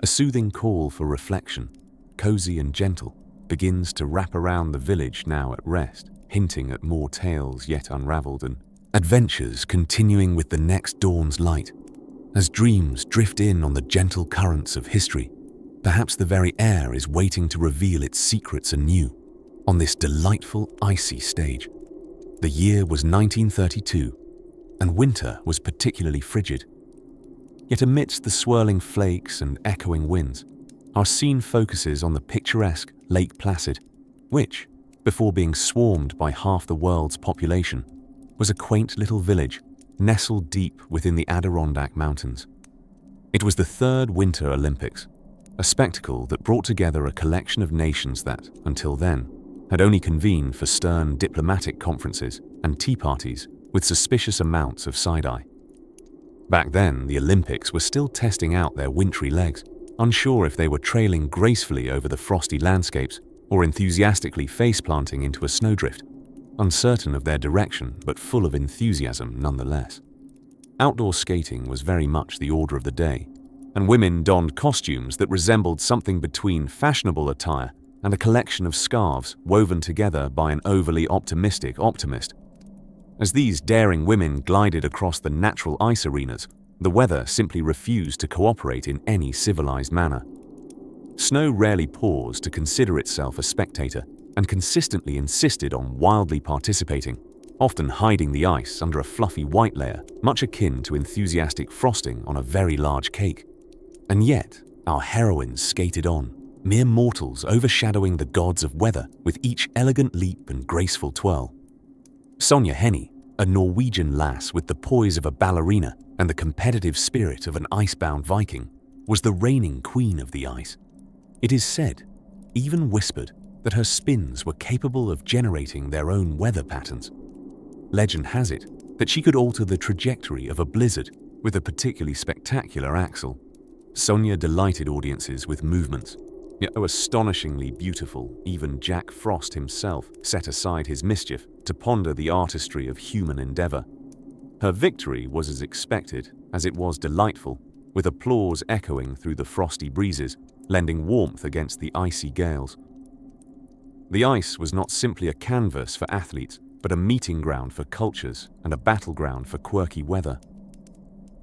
A soothing call for reflection, cozy and gentle, begins to wrap around the village now at rest, hinting at more tales yet unraveled and adventures continuing with the next dawn's light. As dreams drift in on the gentle currents of history, perhaps the very air is waiting to reveal its secrets anew on this delightful icy stage. The year was 1932, and winter was particularly frigid. Yet amidst the swirling flakes and echoing winds, our scene focuses on the picturesque Lake Placid, which, before being swarmed by half the world's population, was a quaint little village nestled deep within the Adirondack Mountains. It was the third Winter Olympics, a spectacle that brought together a collection of nations that, until then, had only convened for stern diplomatic conferences and tea parties with suspicious amounts of side-eye. Back then, the Olympics were still testing out their wintry legs, unsure if they were trailing gracefully over the frosty landscapes or enthusiastically face-planting into a snowdrift, uncertain of their direction but full of enthusiasm nonetheless. Outdoor skating was very much the order of the day, and women donned costumes that resembled something between fashionable attire and a collection of scarves woven together by an overly optimistic optimist. As these daring women glided across the natural ice arenas, the weather simply refused to cooperate in any civilized manner. Snow rarely paused to consider itself a spectator and consistently insisted on wildly participating, often hiding the ice under a fluffy white layer, much akin to enthusiastic frosting on a very large cake. And yet, our heroines skated on, mere mortals overshadowing the gods of weather with each elegant leap and graceful twirl. Sonja Henie, a Norwegian lass with the poise of a ballerina and the competitive spirit of an icebound Viking, was the reigning queen of the ice. It is said, even whispered, that her spins were capable of generating their own weather patterns. Legend has it that she could alter the trajectory of a blizzard with a particularly spectacular axle. Sonja delighted audiences with movements, yet though astonishingly beautiful, even Jack Frost himself set aside his mischief to ponder the artistry of human endeavor. Her victory was as expected as it was delightful, with applause echoing through the frosty breezes, lending warmth against the icy gales. The ice was not simply a canvas for athletes, but a meeting ground for cultures and a battleground for quirky weather.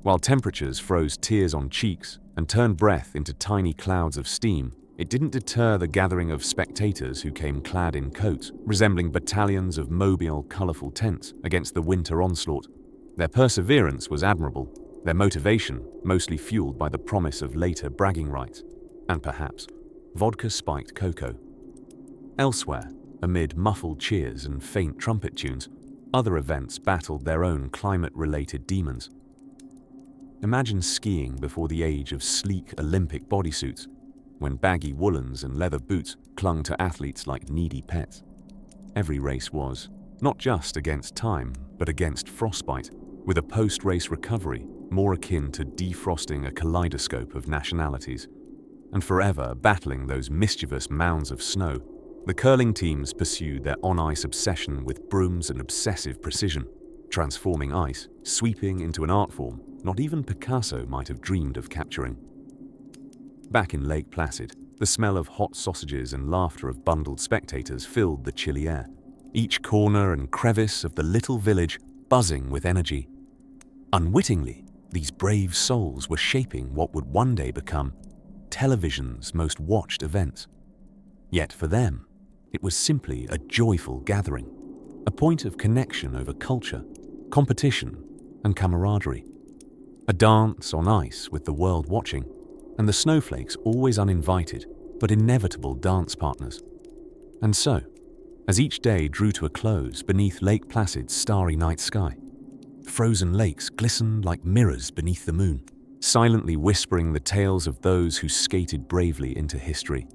While temperatures froze tears on cheeks and turned breath into tiny clouds of steam, it didn't deter the gathering of spectators who came clad in coats, resembling battalions of mobile, colorful tents against the winter onslaught. Their perseverance was admirable, their motivation mostly fueled by the promise of later bragging rights, and perhaps vodka-spiked cocoa. Elsewhere, amid muffled cheers and faint trumpet tunes, other events battled their own climate-related demons. Imagine skiing before the age of sleek Olympic bodysuits, when baggy woolens and leather boots clung to athletes like needy pets. Every race was, not just against time, but against frostbite, with a post-race recovery more akin to defrosting a kaleidoscope of nationalities. And forever battling those mischievous mounds of snow, the curling teams pursued their on-ice obsession with brooms and obsessive precision, transforming ice, sweeping into an art form not even Picasso might have dreamed of capturing. Back in Lake Placid, the smell of hot sausages and laughter of bundled spectators filled the chilly air, each corner and crevice of the little village buzzing with energy. Unwittingly, these brave souls were shaping what would one day become television's most watched events. Yet for them, it was simply a joyful gathering, a point of connection over culture, competition, and camaraderie. A dance on ice with the world watching, and the snowflakes always uninvited but inevitable dance partners. And so, as each day drew to a close beneath Lake Placid's starry night sky, frozen lakes glistened like mirrors beneath the moon, silently whispering the tales of those who skated bravely into history.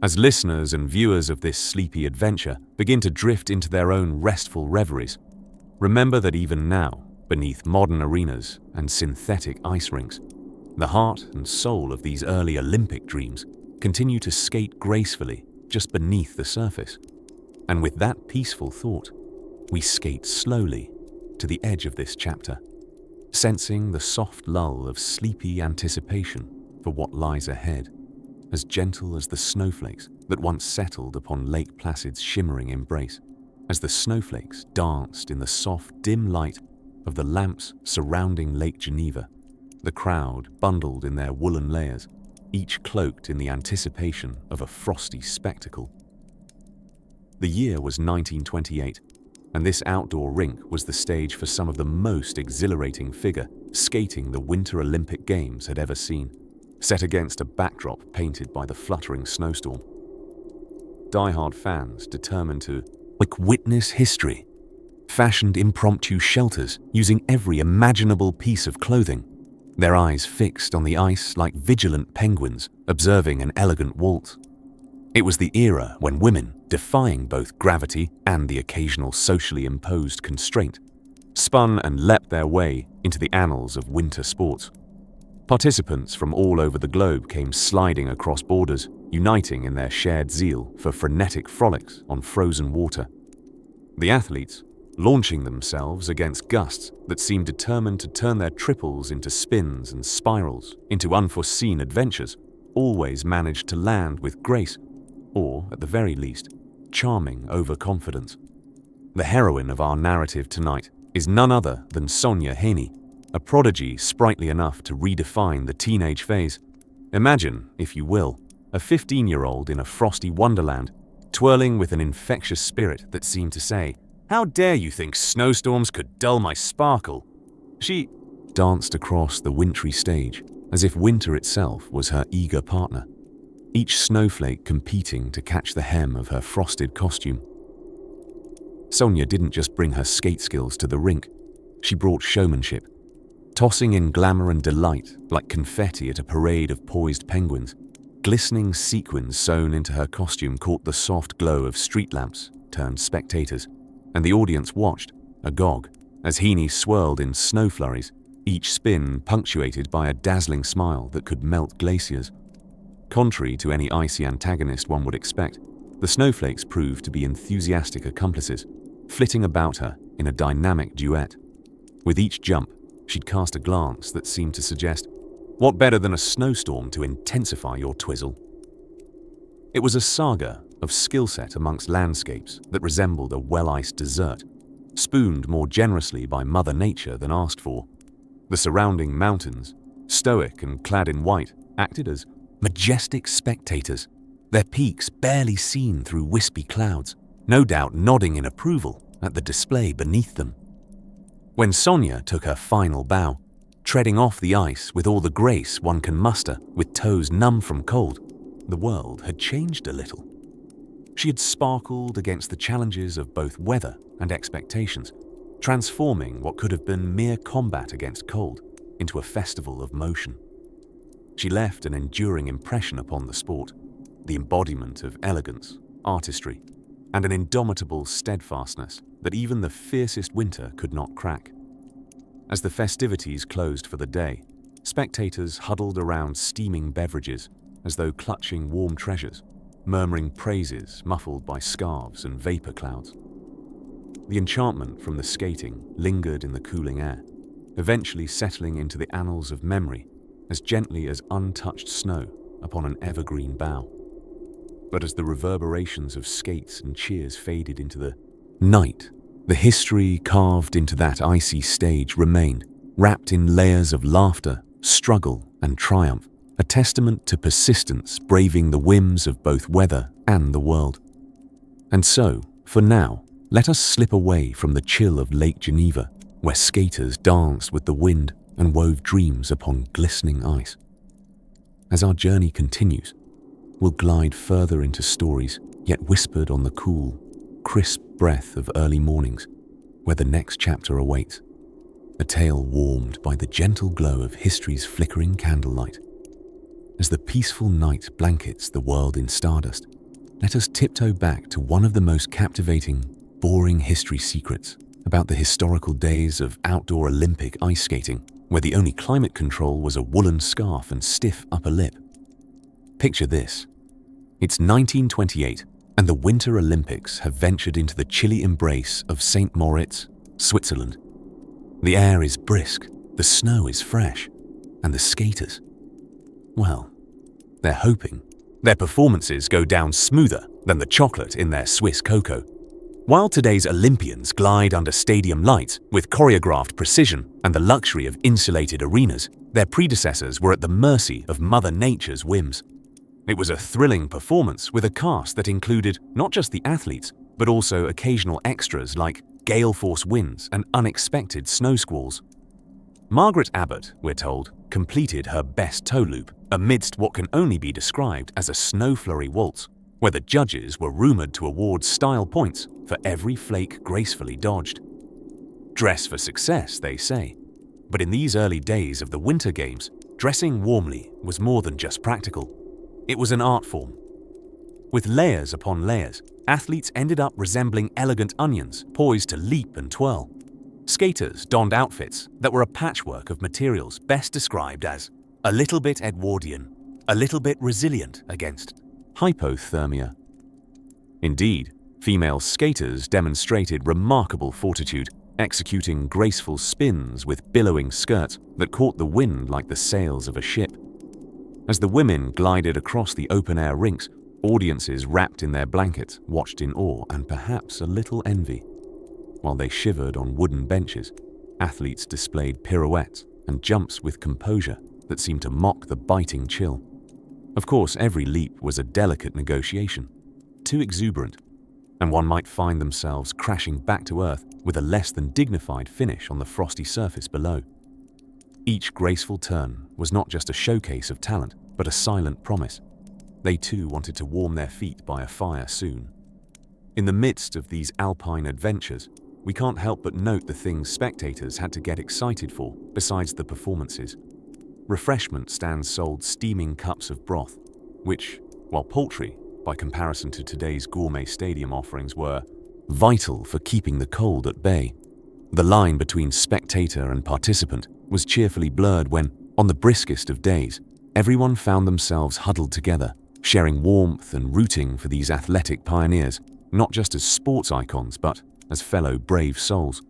As listeners and viewers of this sleepy adventure begin to drift into their own restful reveries, remember that even now, beneath modern arenas and synthetic ice rinks, the heart and soul of these early Olympic dreams continue to skate gracefully just beneath the surface. And with that peaceful thought, we skate slowly to the edge of this chapter, sensing the soft lull of sleepy anticipation for what lies ahead, as gentle as the snowflakes that once settled upon Lake Placid's shimmering embrace, as the snowflakes danced in the soft, dim light of the lamps surrounding Lake Geneva, the crowd bundled in their woolen layers, each cloaked in the anticipation of a frosty spectacle. The year was 1928, and this outdoor rink was the stage for some of the most exhilarating figure skating the Winter Olympic Games had ever seen, set against a backdrop painted by the fluttering snowstorm. Die-hard fans determined to witness history, fashioned impromptu shelters using every imaginable piece of clothing, their eyes fixed on the ice like vigilant penguins observing an elegant waltz. It was the era when women, defying both gravity and the occasional socially imposed constraint, spun and leapt their way into the annals of winter sports. Participants from all over the globe came sliding across borders, uniting in their shared zeal for frenetic frolics on frozen water. The athletes, launching themselves against gusts that seemed determined to turn their triples into spins and spirals into unforeseen adventures, always managed to land with grace, or, at the very least, charming overconfidence. The heroine of our narrative tonight is none other than Sonia Haney, a prodigy sprightly enough to redefine the teenage phase. Imagine, if you will, a 15-year-old in a frosty wonderland, twirling with an infectious spirit that seemed to say, "How dare you think snowstorms could dull my sparkle?" She danced across the wintry stage as if winter itself was her eager partner, each snowflake competing to catch the hem of her frosted costume. Sonia didn't just bring her skate skills to the rink, she brought showmanship, tossing in glamour and delight like confetti at a parade of poised penguins. Glistening sequins sewn into her costume caught the soft glow of street lamps turned spectators, and the audience watched, agog, as Heaney swirled in snow flurries, each spin punctuated by a dazzling smile that could melt glaciers. Contrary to any icy antagonist one would expect, the snowflakes proved to be enthusiastic accomplices, flitting about her in a dynamic duet. With each jump, she'd cast a glance that seemed to suggest, "What better than a snowstorm to intensify your twizzle?" It was a saga of skill set amongst landscapes that resembled a well-iced dessert, spooned more generously by Mother Nature than asked for. The surrounding mountains, stoic and clad in white, acted as majestic spectators, their peaks barely seen through wispy clouds, no doubt nodding in approval at the display beneath them. When Sonia took her final bow, treading off the ice with all the grace one can muster with toes numb from cold, the world had changed a little. She had sparkled against the challenges of both weather and expectations, transforming what could have been mere combat against cold into a festival of motion. She left an enduring impression upon the sport, the embodiment of elegance, artistry, and an indomitable steadfastness that even the fiercest winter could not crack. As the festivities closed for the day, spectators huddled around steaming beverages as though clutching warm treasures, murmuring praises muffled by scarves and vapor clouds. The enchantment from the skating lingered in the cooling air, eventually settling into the annals of memory as gently as untouched snow upon an evergreen bough. But as the reverberations of skates and cheers faded into the night, the history carved into that icy stage remained, wrapped in layers of laughter, struggle, and triumph, a testament to persistence braving the whims of both weather and the world. And so, for now, let us slip away from the chill of Lake Geneva, where skaters danced with the wind and wove dreams upon glistening ice. As our journey continues, we'll glide further into stories yet whispered on the cool, crisp breath of early mornings, where the next chapter awaits, a tale warmed by the gentle glow of history's flickering candlelight. As the peaceful night blankets the world in stardust, let us tiptoe back to one of the most captivating, boring history secrets about the historical days of outdoor Olympic ice skating, where the only climate control was a woolen scarf and stiff upper lip. Picture this. It's 1928, and the Winter Olympics have ventured into the chilly embrace of St. Moritz, Switzerland. The air is brisk, the snow is fresh, and the skaters, well, they're hoping their performances go down smoother than the chocolate in their Swiss cocoa. While today's Olympians glide under stadium lights with choreographed precision and the luxury of insulated arenas, their predecessors were at the mercy of Mother Nature's whims. It was a thrilling performance with a cast that included not just the athletes, but also occasional extras like gale-force winds and unexpected snow squalls. Margaret Abbott, we're told, completed her best toe loop amidst what can only be described as a snow flurry waltz, where the judges were rumored to award style points for every flake gracefully dodged. Dress for success, they say. But in these early days of the Winter Games, dressing warmly was more than just practical. It was an art form. With layers upon layers, athletes ended up resembling elegant onions poised to leap and twirl. Skaters donned outfits that were a patchwork of materials best described as a little bit Edwardian, a little bit resilient against hypothermia. Indeed, female skaters demonstrated remarkable fortitude, executing graceful spins with billowing skirts that caught the wind like the sails of a ship. As the women glided across the open-air rinks, audiences wrapped in their blankets watched in awe and perhaps a little envy. While they shivered on wooden benches, athletes displayed pirouettes and jumps with composure that seemed to mock the biting chill. Of course, every leap was a delicate negotiation, too exuberant, and one might find themselves crashing back to earth with a less than dignified finish on the frosty surface below. Each graceful turn was not just a showcase of talent, but a silent promise. They too wanted to warm their feet by a fire soon. In the midst of these alpine adventures, we can't help but note the things spectators had to get excited for besides the performances. Refreshment stands sold steaming cups of broth, which, while paltry by comparison to today's gourmet stadium offerings, were vital for keeping the cold at bay. The line between spectator and participant was cheerfully blurred when, on the briskest of days, everyone found themselves huddled together, sharing warmth and rooting for these athletic pioneers, not just as sports icons, but as fellow brave souls.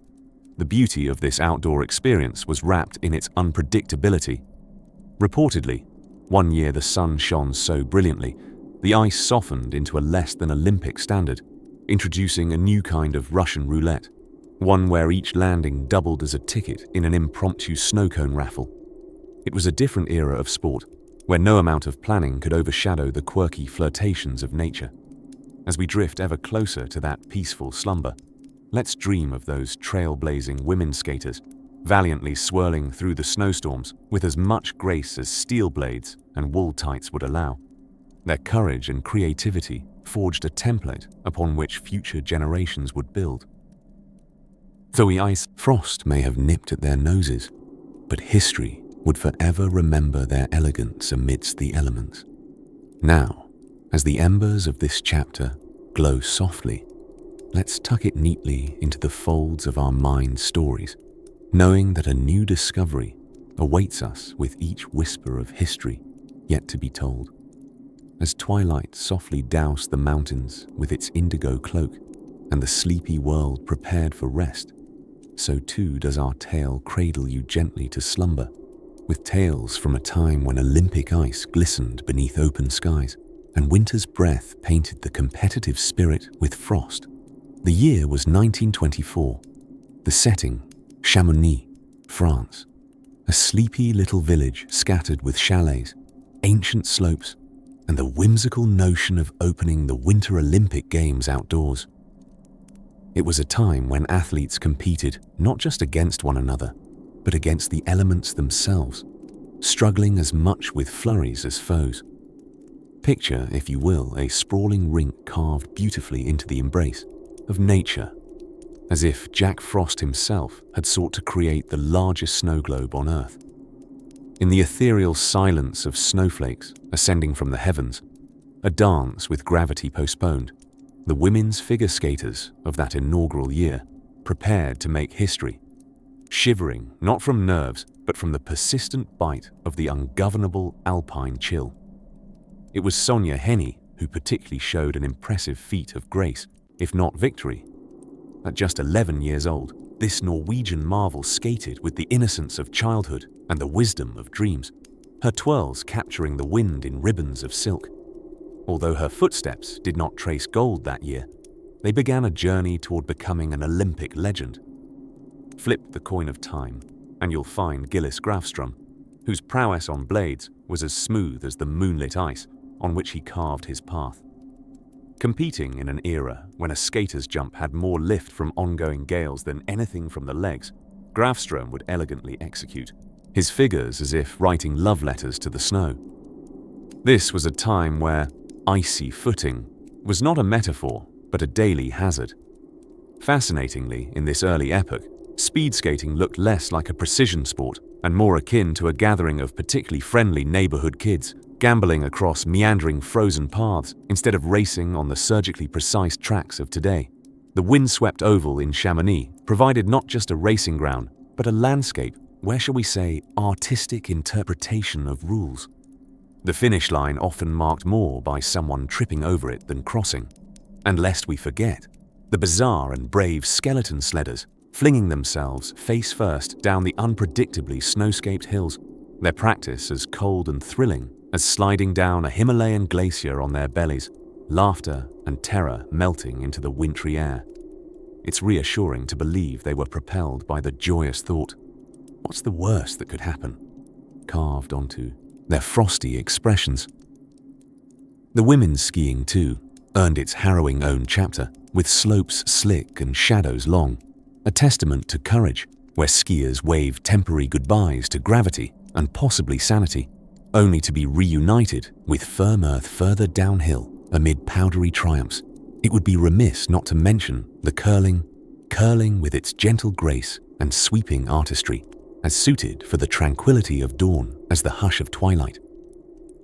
The beauty of this outdoor experience was wrapped in its unpredictability. Reportedly, one year the sun shone so brilliantly, the ice softened into a less than Olympic standard, introducing a new kind of Russian roulette, one where each landing doubled as a ticket in an impromptu snow cone raffle. It was a different era of sport, where no amount of planning could overshadow the quirky flirtations of nature. As we drift ever closer to that peaceful slumber, let's dream of those trailblazing women skaters, valiantly swirling through the snowstorms with as much grace as steel blades and wool tights would allow. Their courage and creativity forged a template upon which future generations would build. Though the ice frost may have nipped at their noses, but history would forever remember their elegance amidst the elements. Now, as the embers of this chapter glow softly, let's tuck it neatly into the folds of our mind stories, knowing that a new discovery awaits us with each whisper of history yet to be told. As twilight softly doused the mountains with its indigo cloak and the sleepy world prepared for rest, so too does our tale cradle you gently to slumber, with tales from a time when Olympic ice glistened beneath open skies and winter's breath painted the competitive spirit with frost. The year was 1924. The setting, Chamonix, France. A sleepy little village scattered with chalets, ancient slopes, and the whimsical notion of opening the Winter Olympic Games outdoors. It was a time when athletes competed not just against one another, but against the elements themselves, struggling as much with flurries as foes. Picture, if you will, a sprawling rink carved beautifully into the embrace of nature, as if Jack Frost himself had sought to create the largest snow globe on Earth. In the ethereal silence of snowflakes ascending from the heavens, a dance with gravity postponed, the women's figure skaters of that inaugural year prepared to make history, shivering not from nerves but from the persistent bite of the ungovernable alpine chill. It was Sonja Henie who particularly showed an impressive feat of grace, if not victory. At just 11 years old, this Norwegian marvel skated with the innocence of childhood and the wisdom of dreams, her twirls capturing the wind in ribbons of silk. Although her footsteps did not trace gold that year, they began a journey toward becoming an Olympic legend. Flip the coin of time, and you'll find Gillis Grafstrom, whose prowess on blades was as smooth as the moonlit ice on which he carved his path. Competing in an era when a skater's jump had more lift from ongoing gales than anything from the legs, Grafström would elegantly execute, his figures as if writing love letters to the snow. This was a time where icy footing was not a metaphor, but a daily hazard. Fascinatingly, in this early epoch, speed skating looked less like a precision sport and more akin to a gathering of particularly friendly neighborhood kids, gambling across meandering frozen paths instead of racing on the surgically precise tracks of today. The windswept oval in Chamonix provided not just a racing ground, but a landscape where, shall we say, artistic interpretation of rules. The finish line often marked more by someone tripping over it than crossing. And lest we forget, the bizarre and brave skeleton sledders, flinging themselves face first down the unpredictably snow-scaped hills, their practice as cold and thrilling as sliding down a Himalayan glacier on their bellies, laughter and terror melting into the wintry air. It's reassuring to believe they were propelled by the joyous thought, "What's the worst that could happen?" carved onto their frosty expressions. The women's skiing, too, earned its harrowing own chapter, with slopes slick and shadows long, a testament to courage, where skiers waved temporary goodbyes to gravity and possibly sanity, only to be reunited with firm earth further downhill amid powdery triumphs. It would be remiss not to mention the curling with its gentle grace and sweeping artistry, as suited for the tranquility of dawn as the hush of twilight.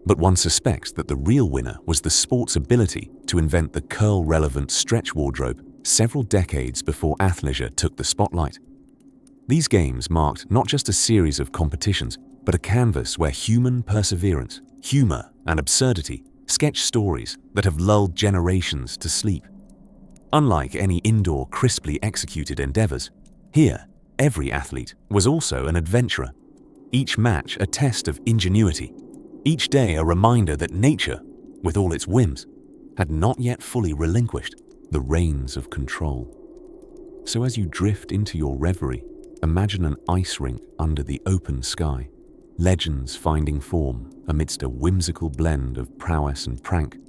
But one suspects that the real winner was the sport's ability to invent the curl-relevant stretch wardrobe several decades before athleisure took the spotlight. These games marked not just a series of competitions, but a canvas where human perseverance, humor, and absurdity sketch stories that have lulled generations to sleep. Unlike any indoor, crisply executed endeavors, here, every athlete was also an adventurer. Each match a test of ingenuity, each day a reminder that nature, with all its whims, had not yet fully relinquished the reins of control. So as you drift into your reverie, imagine an ice rink under the open sky, legends finding form amidst a whimsical blend of prowess and prank,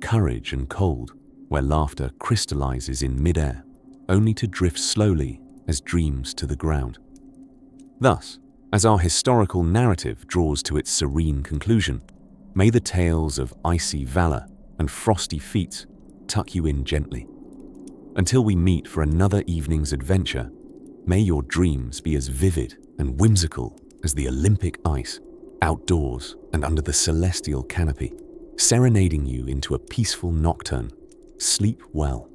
courage and cold, where laughter crystallizes in midair, only to drift slowly as dreams to the ground. Thus, as our historical narrative draws to its serene conclusion, may the tales of icy valor and frosty feats tuck you in gently. Until we meet for another evening's adventure, may your dreams be as vivid and whimsical as the Olympic ice, outdoors and under the celestial canopy, serenading you into a peaceful nocturne. Sleep well.